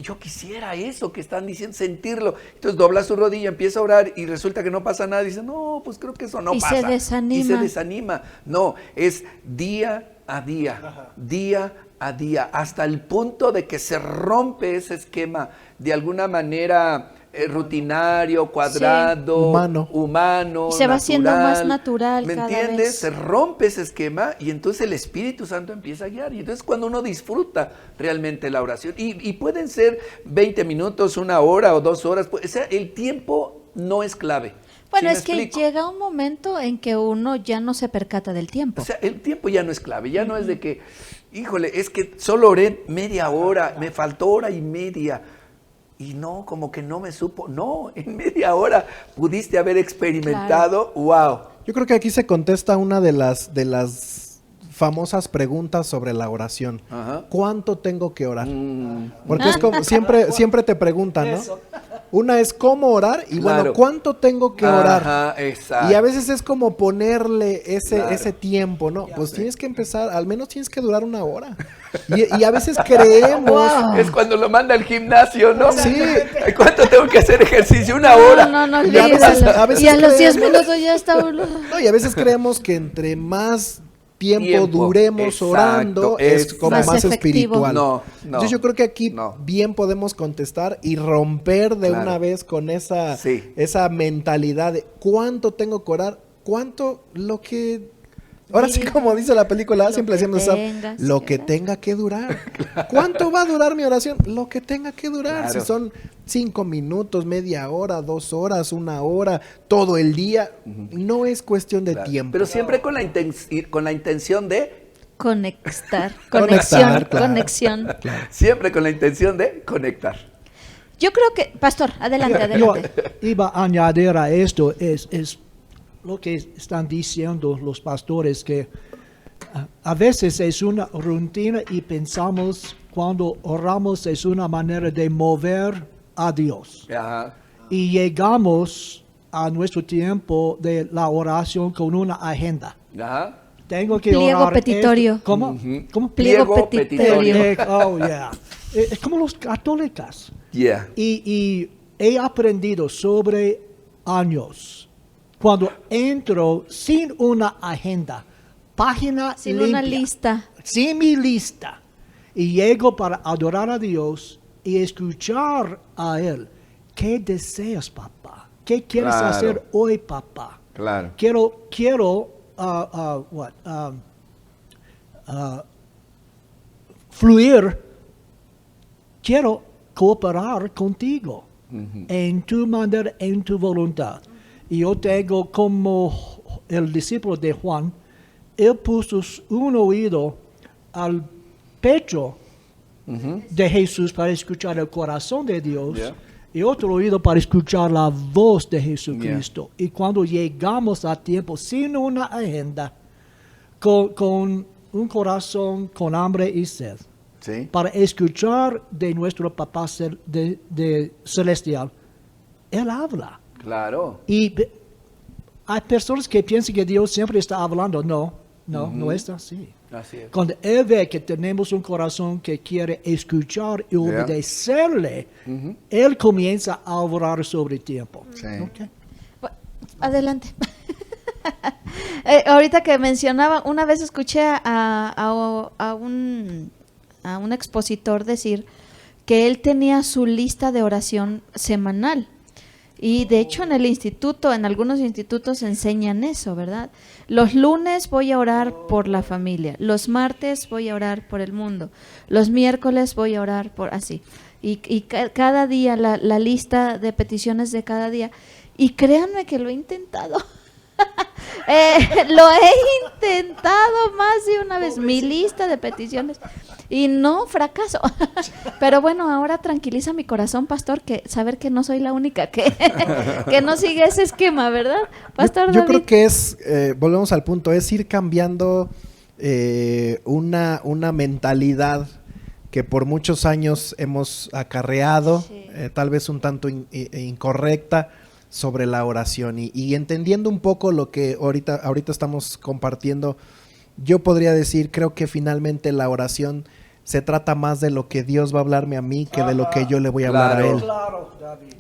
yo quisiera eso que están diciendo, sentirlo. Entonces dobla su rodilla, empieza a orar y resulta que no pasa nada. Dice, no, pues creo que eso no pasa. Y se desanima. No, es día a día, hasta el punto de que se rompe ese esquema de alguna manera rutinario, cuadrado, humano, y se va haciendo más natural. ¿Me cada entiendes? vez. Se rompe ese esquema y entonces el Espíritu Santo empieza a guiar. Y entonces cuando uno disfruta realmente la oración, y pueden ser 20 minutos, 1 hora o 2 horas, o sea, el tiempo no es clave. Bueno, ¿Sí es que llega un momento en que uno ya no se percata del tiempo. O sea, el tiempo ya no es clave, ya no es de que, híjole, es que solo oré media hora, me faltó 1 hora y media. Y no, como que no me supo. No, en media hora pudiste haber experimentado, wow. Yo creo que aquí se contesta una de las famosas preguntas sobre la oración. Ajá. ¿Cuánto tengo que orar? Porque es como, siempre te preguntan, ¿no? Una es cómo orar y Claro. bueno, ¿cuánto tengo que orar? Ajá, exacto. Y a veces es como ponerle Claro. ese tiempo, ¿no? Pues tienes que empezar, al menos tienes que durar 1 hora. Y a veces creemos... Wow. Es cuando lo manda al gimnasio, ¿no? Sí. ¿Cuánto tengo que hacer ejercicio? 1 hora. No, Y a veces y a los 10 creemos- minutos ya está uno. No, y a veces creemos que entre más tiempo duremos Exacto, orando es como Más más efectivo. espiritual. No. Entonces yo creo que aquí No. bien podemos contestar y romper de Claro. una vez con esa Sí. mentalidad de cuánto tengo que orar, cuánto lo que... Ahora sí, Mira, como dice la película, lo siempre que decimos esa, tengas lo que que dar. tenga que durar. ¿Cuánto va a durar mi oración? Lo que tenga que durar. Claro. Si son 5 minutos, media hora, 2 horas, 1 hora, todo el día, no es cuestión de Claro. tiempo. Pero siempre con la intención de... Conectar, Conectar, claro. conexión. Siempre con la intención de conectar. Yo creo que, pastor, adelante. Yo iba a añadir a esto, es lo que están diciendo los pastores, que a veces es una rutina y pensamos cuando oramos es una manera de mover a Dios. Ajá. Y llegamos a nuestro tiempo de la oración con una agenda. Ajá. Tengo que Pliego orar petitorio. esto. ¿Cómo? Ujú. ¿Cómo? Pliego petitorio. Oh, yeah. Es como los católicos. Yeah. Y he aprendido sobre años, cuando entro sin una agenda, página Sin limpia, una lista. sin mi lista, y llego para adorar a Dios y escuchar a Él. ¿Qué deseas, papá? ¿Qué quieres Claro. hacer hoy, papá? Claro. Quiero fluir, quiero cooperar contigo en tu manera, en tu voluntad. Y yo tengo como el discípulo de Juan, él puso un oído al pecho de Jesús para escuchar el corazón de Dios. Yeah. Y otro oído para escuchar la voz de Jesucristo. Y cuando llegamos a tiempo sin una agenda, con un corazón con hambre y sed, Sí. para escuchar de nuestro Papá Celestial, Él habla. Claro. Y hay personas que piensan que Dios siempre está hablando. No es así. Así es. Cuando Él ve que tenemos un corazón que quiere escuchar y obedecerle, Él comienza a obrar sobre el tiempo. Sí. Okay. Adelante. Ahorita que mencionaba, una vez escuché a un expositor decir que él tenía su lista de oración semanal. Y de hecho en el instituto, en algunos institutos enseñan eso, ¿verdad? Los lunes voy a orar por la familia, los martes voy a orar por el mundo, los miércoles voy a orar por así. Y cada día, la lista de peticiones de cada día. Y créanme que lo he intentado. Lo he intentado más de una vez, mi lista de peticiones, y no fracaso. Pero bueno, ahora tranquiliza mi corazón, pastor, que saber que no soy la única que no sigue ese esquema, ¿verdad, pastor? Yo creo David? que es, volvemos al punto, es ir cambiando una mentalidad que por muchos años hemos acarreado, Sí. tal vez un tanto incorrecta, sobre la oración y entendiendo un poco lo que ahorita estamos compartiendo, yo podría decir, creo que finalmente la oración se trata más de lo que Dios va a hablarme a mí que de lo que yo le voy a hablar a Él.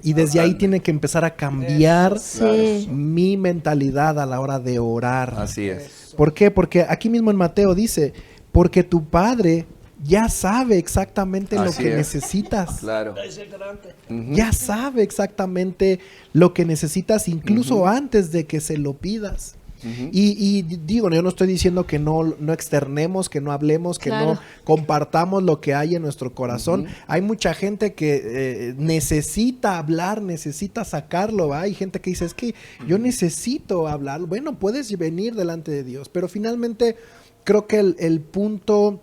Y desde ahí tiene que empezar a cambiar Sí. mi mentalidad a la hora de orar. Así es. ¿Por qué? Porque aquí mismo en Mateo dice, porque tu Padre ya sabe exactamente lo Así que es. necesitas. Claro. Ya sabe exactamente lo que necesitas incluso antes de que se lo pidas. Y digo, yo no estoy diciendo que no externemos, que no hablemos, que Claro. no compartamos lo que hay en nuestro corazón. Hay mucha gente que necesita hablar, necesita sacarlo, ¿va? Hay gente que dice, es que yo necesito hablar. Bueno, puedes venir delante de Dios, pero finalmente creo que el punto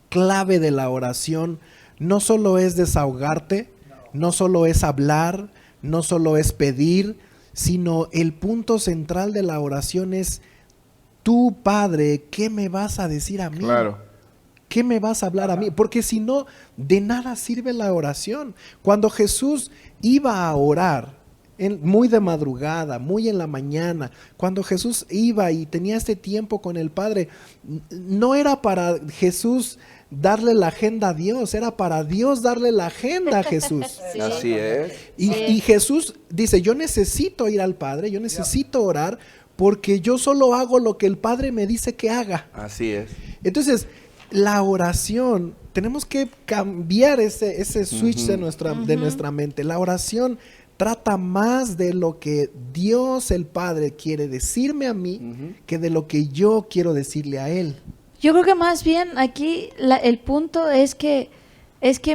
clave de la oración no solo es desahogarte, no solo es hablar, no solo es pedir, sino el punto central de la oración es: tú, Padre, ¿qué me vas a decir a mí? Claro. ¿Qué me vas a hablar a mí? Porque si no, de nada sirve la oración. Cuando Jesús iba a orar, muy de madrugada, muy en la mañana, cuando Jesús iba y tenía este tiempo con el Padre, no era para Jesús darle la agenda a Dios, era para Dios darle la agenda a Jesús. Sí. Así es. Y Jesús dice, yo necesito ir al Padre, yo necesito orar, porque yo solo hago lo que el Padre me dice que haga. Así es. Entonces, la oración, tenemos que cambiar ese switch de nuestra mente. La oración trata más de lo que Dios el Padre quiere decirme a mí que de lo que yo quiero decirle a Él. Yo creo que más bien aquí el punto es que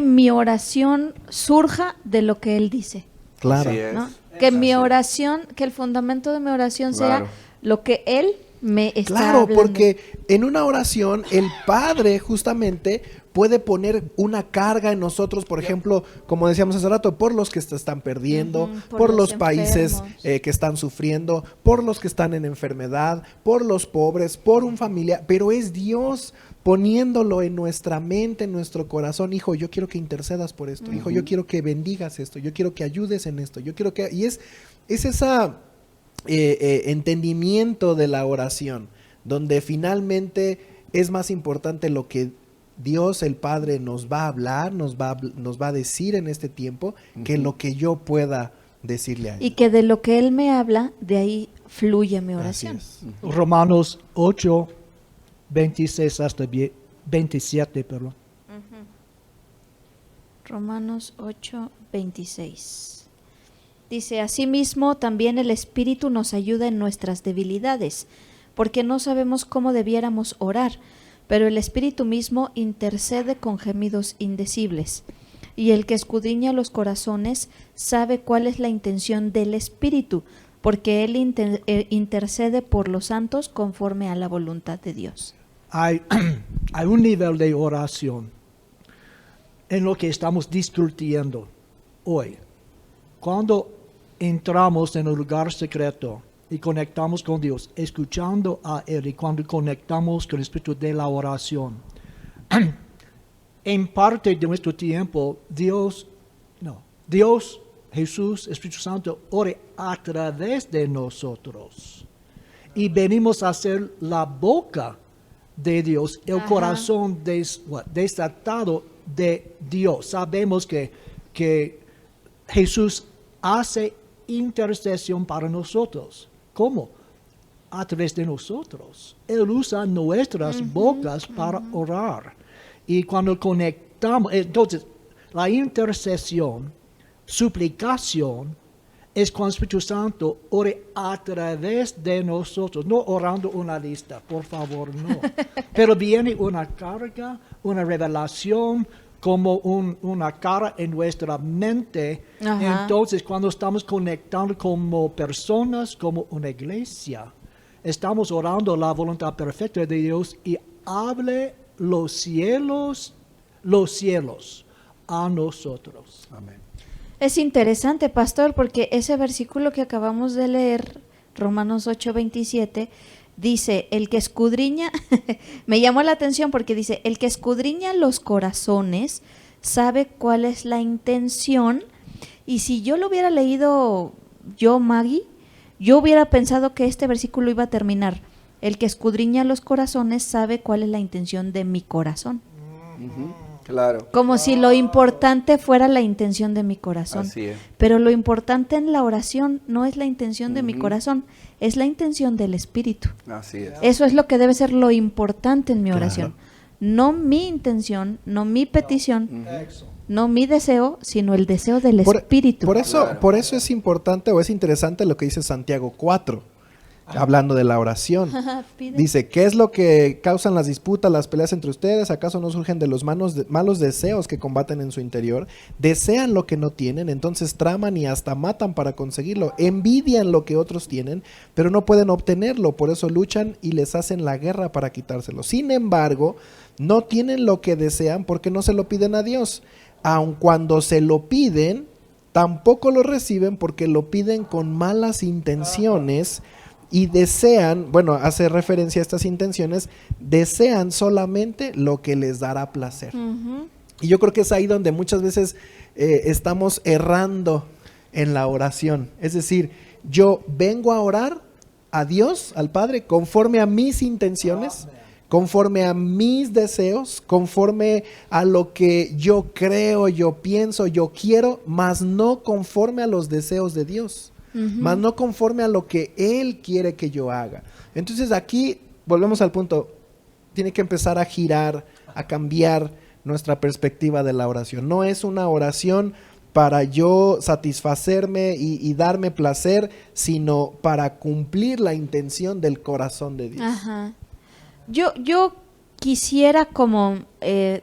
mi oración surja de lo que Él dice, Claro. Así es. ¿no? Que mi oración, que el fundamento de mi oración Claro. sea lo que Él me está Claro, hablando. porque en una oración el Padre justamente puede poner una carga en nosotros, por ejemplo, como decíamos hace rato, por los que se están perdiendo, Ujú, por los países enfermos. que están sufriendo, por los que están en enfermedad, por los pobres, por un familiar, pero es Dios poniéndolo en nuestra mente, en nuestro corazón. Hijo, yo quiero que intercedas por esto. Hijo, yo quiero que bendigas esto. Yo quiero que ayudes en esto. Yo quiero que... Y es esa entendimiento de la oración, donde finalmente es más importante lo que Dios el Padre nos va a hablar, nos va a decir en este tiempo, que lo que yo pueda decirle a Él. Y que de lo que Él me habla, de ahí fluye mi Así oración. es. Romanos 8, 26 hasta 27, perdón. Romanos 8, 26. Dice, asimismo también el Espíritu nos ayuda en nuestras debilidades, porque no sabemos cómo debiéramos orar, pero el Espíritu mismo intercede con gemidos indecibles. Y el que escudriña los corazones sabe cuál es la intención del Espíritu, porque Él intercede por los santos conforme a la voluntad de Dios. Hay un nivel de oración en lo que estamos discutiendo hoy. Cuando entramos en un lugar secreto y conectamos con Dios, escuchando a Él, y cuando conectamos con el espíritu de la oración, en parte de nuestro tiempo, Dios, Jesús, Espíritu Santo, ore a través de nosotros. Y venimos a ser la boca de Dios, el corazón desatado de Dios. Sabemos que Jesús hace intercesión para nosotros. ¿Cómo? A través de nosotros. Él usa nuestras bocas para orar. Y cuando conectamos, entonces, la intercesión, suplicación, es cuando el Espíritu Santo ore a través de nosotros, no orando una lista, por favor, no. Pero viene una carga, una revelación, como una cara en nuestra mente. Ajá. Entonces, cuando estamos conectando como personas, como una iglesia, estamos orando la voluntad perfecta de Dios y hable los cielos a nosotros. Amén. Es interesante, pastor, porque ese versículo que acabamos de leer, Romanos 8:27, dice, el que escudriña, me llamó la atención porque dice, el que escudriña los corazones sabe cuál es la intención. Y si yo lo hubiera leído yo, Maggie, yo hubiera pensado que este versículo iba a terminar, el que escudriña los corazones sabe cuál es la intención de mi corazón. Claro. Como si lo importante fuera la intención de mi corazón. Así es. Pero lo importante en la oración no es la intención de mi corazón, es la intención del Espíritu. Así es. Eso es lo que debe ser lo importante en mi oración. no mi intención, no mi petición, no mi deseo, sino el deseo del Espíritu. Por eso es importante o es interesante lo que dice Santiago 4, hablando de la oración. Dice, ¿qué es lo que causan las disputas, las peleas entre ustedes? ¿Acaso no surgen de los malos deseos que combaten en su interior? Desean lo que no tienen, entonces traman y hasta matan para conseguirlo. Envidian lo que otros tienen, pero no pueden obtenerlo, por eso luchan y les hacen la guerra para quitárselo. Sin embargo, no tienen lo que desean porque no se lo piden a Dios. Aun cuando se lo piden, tampoco lo reciben porque lo piden con malas intenciones y desean, bueno, hace referencia a estas intenciones, desean solamente lo que les dará placer. Y yo creo que es ahí donde muchas veces estamos errando en la oración. Es decir, yo vengo a orar a Dios, al Padre, conforme a mis intenciones, conforme a mis deseos, conforme a lo que yo creo, yo pienso, yo quiero, mas no conforme a los deseos de Dios. Más no conforme a lo que Él quiere que yo haga. Entonces aquí, volvemos al punto, tiene que empezar a girar, a cambiar nuestra perspectiva de la oración. No es una oración para yo satisfacerme y darme placer, sino para cumplir la intención del corazón de Dios. Ajá. Yo quisiera como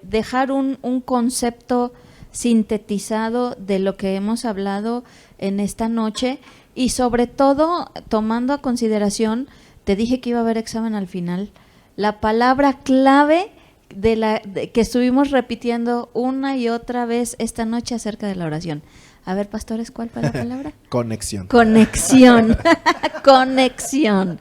dejar un concepto sintetizado de lo que hemos hablado en esta noche y sobre todo tomando a consideración, te dije que iba a haber examen al final, la palabra clave que estuvimos repitiendo una y otra vez esta noche acerca de la oración. A ver, pastores, ¿cuál fue la palabra? Conexión. Conexión. Conexión.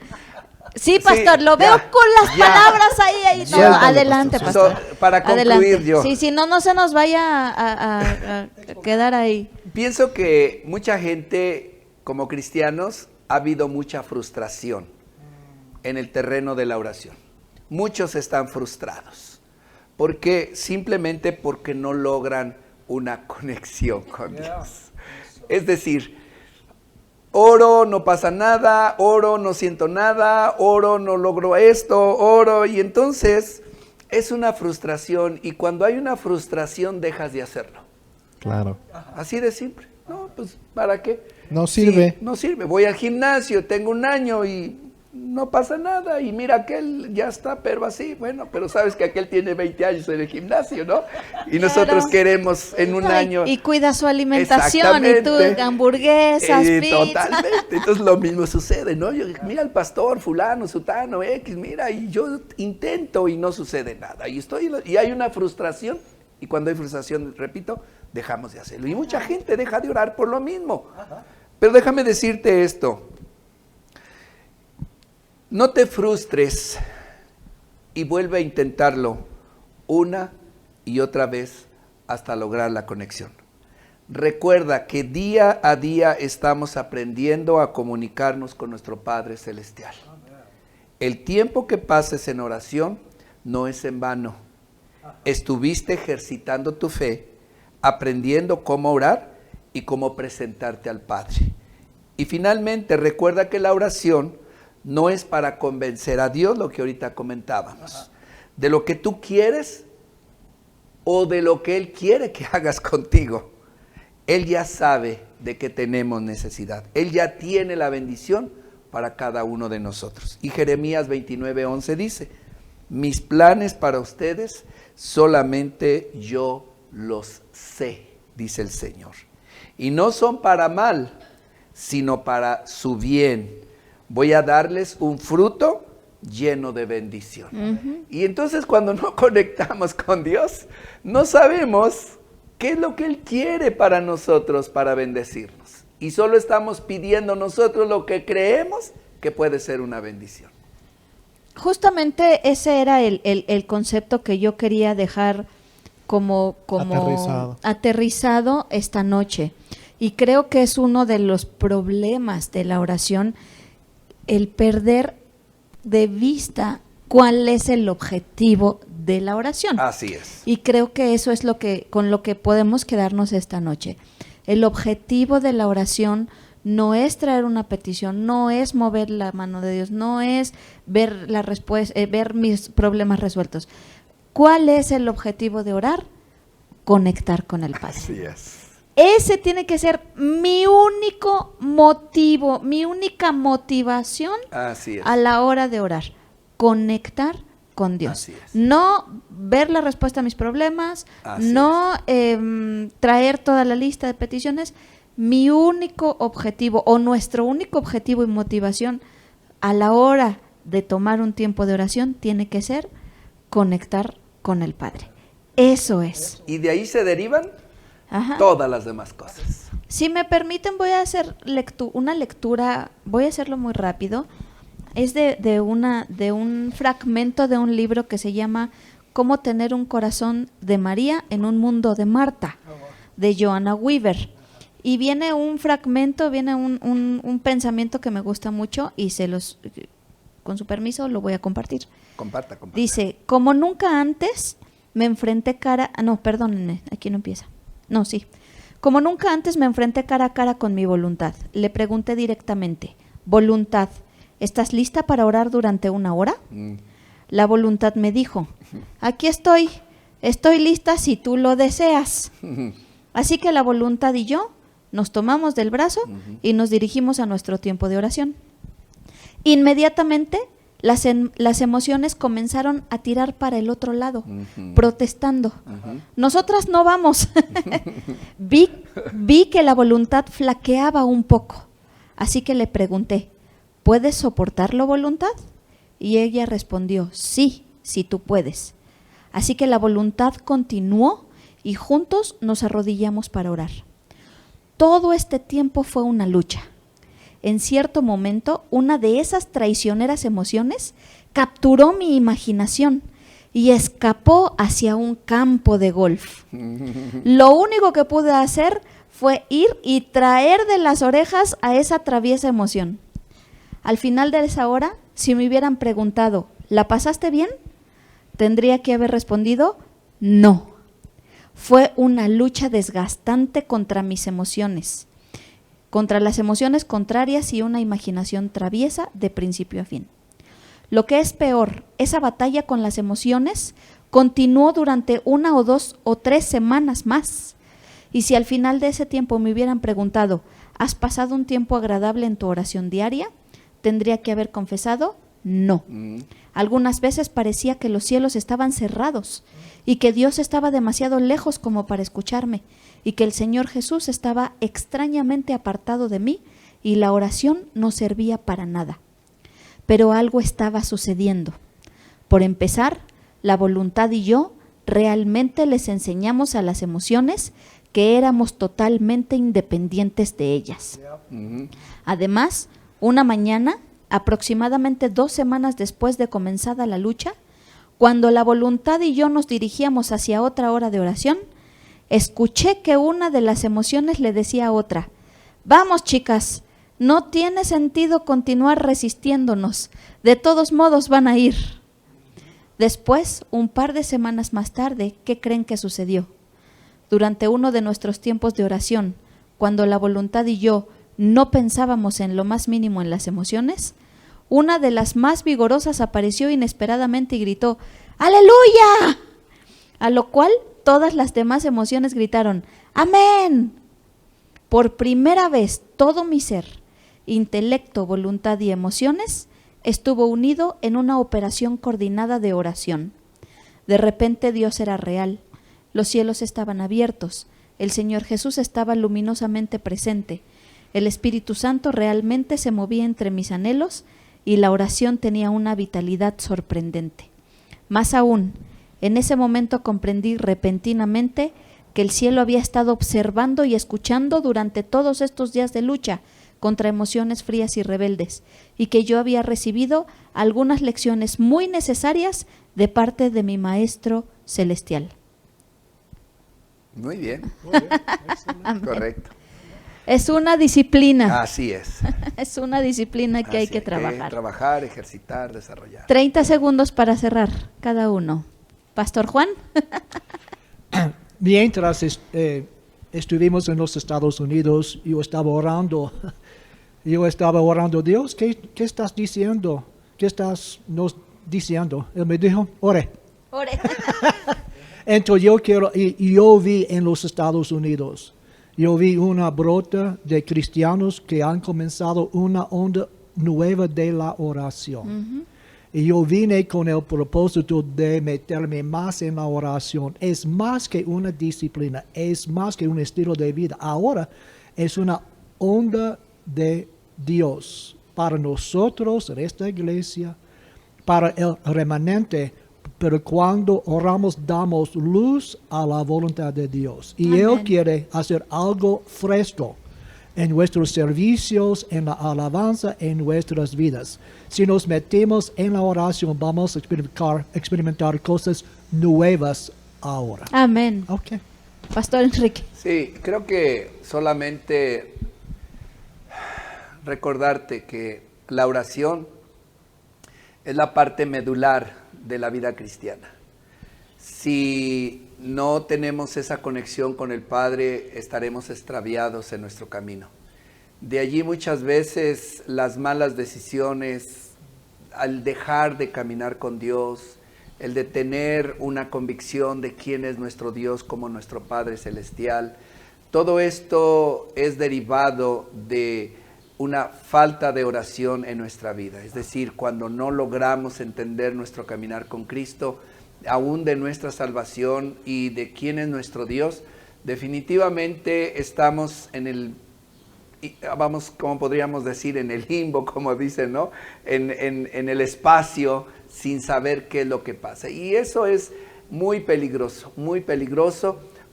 Sí, pastor, lo veo con las palabras ahí. No, adelante, pastor. Para concluir adelante. yo. Sí, no se nos vaya a quedar ahí. Pienso que mucha gente, como cristianos, ha habido mucha frustración en el terreno de la oración. Muchos están frustrados. Simplemente porque no logran una conexión con Dios. Es decir, oro, no pasa nada, oro, no siento nada, oro, no logro esto, oro, y entonces es una frustración, y cuando hay una frustración dejas de hacerlo. Claro. Así de simple. No, pues, ¿para qué? No sirve. Sí, no sirve. Voy al gimnasio, tengo 1 año y no pasa nada, y mira, aquel ya está, pero así, bueno, pero sabes que aquel tiene 20 años en el gimnasio, ¿no? Y nosotros queremos en 1 año. Y cuida su alimentación, y tú hamburguesas, pizza. Totalmente, entonces lo mismo sucede, ¿no? Mira al pastor, fulano, sutano, X, mira, y yo intento y no sucede nada, y hay una frustración, y cuando hay frustración, repito, dejamos de hacerlo, y mucha gente deja de orar por lo mismo. Pero déjame decirte esto. No te frustres y vuelve a intentarlo una y otra vez hasta lograr la conexión. Recuerda que día a día estamos aprendiendo a comunicarnos con nuestro Padre Celestial. El tiempo que pases en oración no es en vano. Estuviste ejercitando tu fe, aprendiendo cómo orar y cómo presentarte al Padre. Y finalmente recuerda que la oración no es para convencer a Dios, lo que ahorita comentábamos, de lo que tú quieres o de lo que Él quiere que hagas contigo. Él ya sabe de qué tenemos necesidad. Él ya tiene la bendición para cada uno de nosotros. Y Jeremías 29:11 dice, mis planes para ustedes solamente yo los sé, dice el Señor. Y no son para mal, sino para su bien. Voy a darles un fruto lleno de bendición. Y entonces cuando no conectamos con Dios, no sabemos qué es lo que Él quiere para nosotros, para bendecirnos. Y solo estamos pidiendo nosotros lo que creemos que puede ser una bendición. Justamente ese era el concepto que yo quería dejar como aterrizado esta noche. Y creo que es uno de los problemas de la oración, el perder de vista cuál es el objetivo de la oración. Así es. Y creo que eso es con lo que podemos quedarnos esta noche. El objetivo de la oración no es traer una petición, no es mover la mano de Dios, no es ver la respuesta, ver mis problemas resueltos. ¿Cuál es el objetivo de orar? Conectar con el Padre. Así es. Ese tiene que ser mi único motivo, mi única motivación Así es. a la hora de orar. Conectar con Dios. Así es. No ver la respuesta a mis problemas, Así no traer toda la lista de peticiones. Mi único objetivo o nuestro único objetivo y motivación a la hora de tomar un tiempo de oración tiene que ser conectar con el Padre. Eso es. Y de ahí se derivan Ajá. todas las demás cosas. Si me permiten, voy a hacer una lectura, voy a hacerlo muy rápido. Es de un fragmento de un libro que se llama Cómo tener un corazón de María en un mundo de Marta, de Joanna Weaver. Y viene un fragmento, viene un pensamiento que me gusta mucho y con su permiso, lo voy a compartir. Comparta. Dice, como nunca antes me enfrenté perdónenme, aquí no empieza. No, sí. Como nunca antes me enfrenté cara a cara con mi voluntad. Le pregunté directamente, voluntad, ¿estás lista para orar durante 1 hora? La voluntad me dijo, aquí estoy lista si tú lo deseas. Así que la voluntad y yo nos tomamos del brazo y nos dirigimos a nuestro tiempo de oración. Inmediatamente las emociones comenzaron a tirar para el otro lado, protestando. Nosotras no vamos. Vi que la voluntad flaqueaba un poco, así que le pregunté, ¿puedes soportarlo, voluntad? Y ella respondió, sí, tú puedes. Así que la voluntad continuó y juntos nos arrodillamos para orar. Todo este tiempo fue una lucha. En cierto momento, una de esas traicioneras emociones capturó mi imaginación y escapó hacia un campo de golf. Lo único que pude hacer fue ir y traer de las orejas a esa traviesa emoción. Al final de esa hora, si me hubieran preguntado, ¿la pasaste bien?, tendría que haber respondido, no. Fue una lucha desgastante contra mis emociones, contra las emociones contrarias y una imaginación traviesa de principio a fin. Lo que es peor, esa batalla con las emociones continuó durante 1 o 2 o 3 semanas más. Y si al final de ese tiempo me hubieran preguntado, ¿has pasado un tiempo agradable en tu oración diaria?, tendría que haber confesado, no. Algunas veces parecía que los cielos estaban cerrados y que Dios estaba demasiado lejos como para escucharme y que el Señor Jesús estaba extrañamente apartado de mí y la oración no servía para nada. Pero algo estaba sucediendo. Por empezar, la voluntad y yo realmente les enseñamos a las emociones que éramos totalmente independientes de ellas. Además, una mañana, aproximadamente 2 semanas después de comenzada la lucha, cuando la voluntad y yo nos dirigíamos hacia otra hora de oración, escuché que una de las emociones le decía a otra, vamos chicas, no tiene sentido continuar resistiéndonos, de todos modos van a ir. Después, un par de semanas más tarde, ¿qué creen que sucedió? Durante uno de nuestros tiempos de oración, cuando la voluntad y yo no pensábamos en lo más mínimo en las emociones, una de las más vigorosas apareció inesperadamente y gritó, ¡Aleluya! A lo cual todas las demás emociones gritaron, ¡Amén! Por primera vez todo mi ser, intelecto, voluntad y emociones, estuvo unido en una operación coordinada de oración. De repente Dios era real, los cielos estaban abiertos, el Señor Jesús estaba luminosamente presente, el Espíritu Santo realmente se movía entre mis anhelos y la oración tenía una vitalidad sorprendente. Más aún, en ese momento comprendí repentinamente que el cielo había estado observando y escuchando durante todos estos días de lucha contra emociones frías y rebeldes, y que yo había recibido algunas lecciones muy necesarias de parte de mi Maestro Celestial. Muy bien. Correcto. Es una disciplina. Así es. Es una disciplina que hay que trabajar. Trabajar, ejercitar, desarrollar. 30 segundos para cerrar cada uno. Pastor Juan. Mientras estuvimos en los Estados Unidos, yo estaba orando, Dios, ¿qué estás diciendo? ¿Qué estás nos diciendo? Él me dijo, ore. Ore. Entonces yo vi en los Estados Unidos, yo vi una brota de cristianos que han comenzado una onda nueva de la oración. Y yo vine con el propósito de meterme más en la oración. Es más que una disciplina, es más que un estilo de vida. Ahora es una onda de Dios para nosotros, en esta iglesia, para el remanente. Pero cuando oramos, damos luz a la voluntad de Dios. Y Amén. Él quiere hacer algo fresco en nuestros servicios, en la alabanza, en nuestras vidas. Si nos metemos en la oración, vamos a experimentar cosas nuevas ahora. Amén. Ok. Pastor Enrique. Sí, creo que solamente recordarte que la oración es la parte medular de la vida cristiana. Si no tenemos esa conexión con el Padre, estaremos extraviados en nuestro camino. De allí muchas veces las malas decisiones, al dejar de caminar con Dios, el de tener una convicción de quién es nuestro Dios como nuestro Padre Celestial, todo esto es derivado de una falta de oración en nuestra vida. Es decir, cuando no logramos entender nuestro caminar con Cristo, aún de nuestra salvación y de quién es nuestro Dios, definitivamente estamos en el, vamos, como podríamos decir, en el limbo, como dicen, ¿no? En el espacio, sin saber qué es lo que pasa. Y eso es muy peligroso,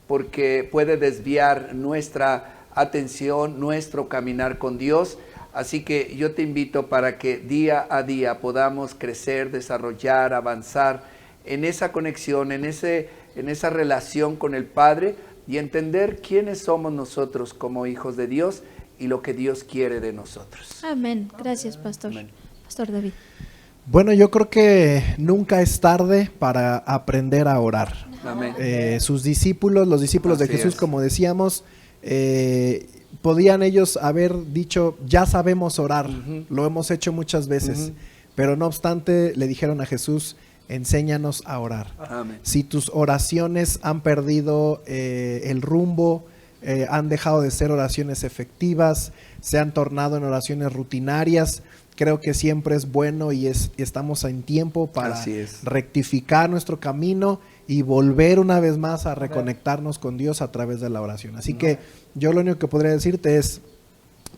porque puede desviar nuestra atención, nuestro caminar con Dios. Así que yo te invito para que día a día podamos crecer, desarrollar, avanzar en esa conexión, en esa relación con el Padre y entender quiénes somos nosotros como hijos de Dios y lo que Dios quiere de nosotros. Amén. Gracias, Pastor. Amén. Pastor David. Bueno, yo creo que nunca es tarde para aprender a orar. Amén. Sus discípulos, los discípulos de Así Jesús, es. como decíamos, podían ellos haber dicho, ya sabemos orar, lo hemos hecho muchas veces, pero no obstante le dijeron a Jesús, enséñanos a orar. Amén. Si tus oraciones han perdido el rumbo, han dejado de ser oraciones efectivas, se han tornado en oraciones rutinarias, creo que siempre es bueno y estamos en tiempo para rectificar nuestro camino y volver una vez más a reconectarnos con Dios a través de la oración. Así que yo lo único que podría decirte es,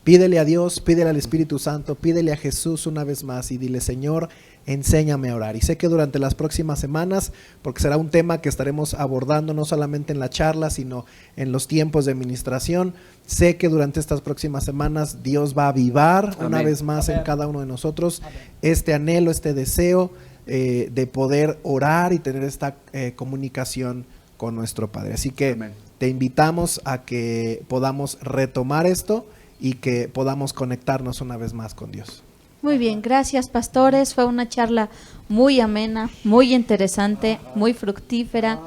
pídele a Dios, pídele al Espíritu Santo, pídele a Jesús una vez más y dile, Señor, enséñame a orar. Y sé que durante las próximas semanas, porque será un tema que estaremos abordando no solamente en la charla, sino en los tiempos de ministración, sé que durante estas próximas semanas Dios va a avivar una vez más en cada uno de nosotros este anhelo, este deseo de poder orar y tener esta comunicación con nuestro Padre. Así que te invitamos a que podamos retomar esto y que podamos conectarnos una vez más con Dios. Muy bien, gracias, pastores. Fue una charla muy amena, muy interesante, muy fructífera.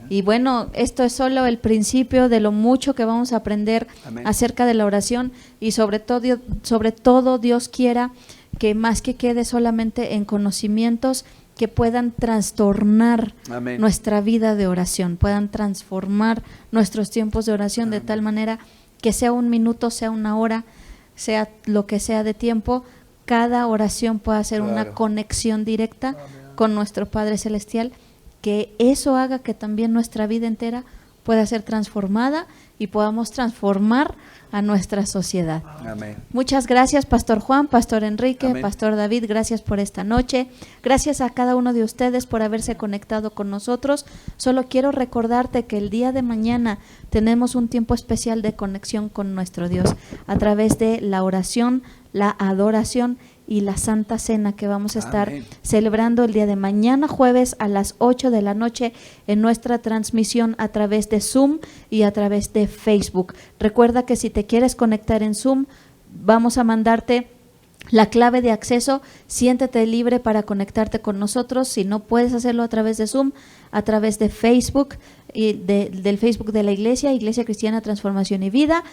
Y bueno, esto es solo el principio de lo mucho que vamos a aprender acerca de la oración y sobre todo Dios quiera que más que quede solamente en conocimientos que puedan trastornar nuestra vida de oración, puedan transformar nuestros tiempos de oración de tal manera que sea un minuto, sea una hora, sea lo que sea de tiempo, cada oración pueda ser una conexión directa con nuestro Padre Celestial, que eso haga que también nuestra vida entera pueda ser transformada y podamos transformar a nuestra sociedad. Amén. Muchas gracias, Pastor Juan, Pastor Enrique, Amén. Pastor David, gracias por esta noche. Gracias a cada uno de ustedes por haberse conectado con nosotros. Solo quiero recordarte que el día de mañana tenemos un tiempo especial de conexión con nuestro Dios a través de la oración, la adoración y la Santa Cena que vamos a estar celebrando el día de mañana jueves a las 8 de la noche en nuestra transmisión a través de Zoom y a través de Facebook. Recuerda que si te quieres conectar en Zoom, vamos a mandarte la clave de acceso. Siéntete libre para conectarte con nosotros. Si no puedes hacerlo a través de Zoom, a través de Facebook y del Facebook de la Iglesia Cristiana Transformación y Vida.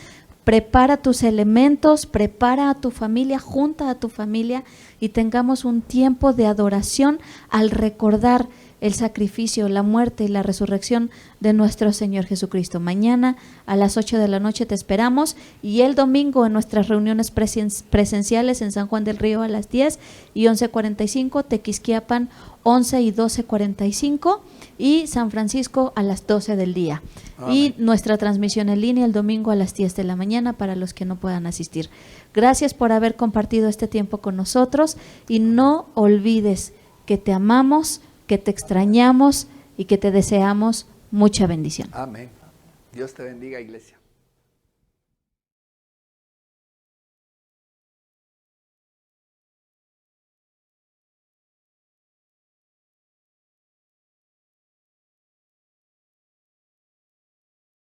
Prepara tus elementos, prepara a tu familia, junta a tu familia y tengamos un tiempo de adoración al recordar el sacrificio, la muerte y la resurrección de nuestro Señor Jesucristo. Mañana a las 8 de la noche te esperamos, y el domingo en nuestras reuniones presenciales en San Juan del Río a las 10 y 11:45, Tequisquiapan 11 y 12:45 y San Francisco a las 12 del día. Amén. Y nuestra transmisión en línea el domingo a las 10 de la mañana para los que no puedan asistir. Gracias por haber compartido este tiempo con nosotros, y no olvides que te amamos, que te extrañamos y que te deseamos mucha bendición. Amén. Dios te bendiga, iglesia.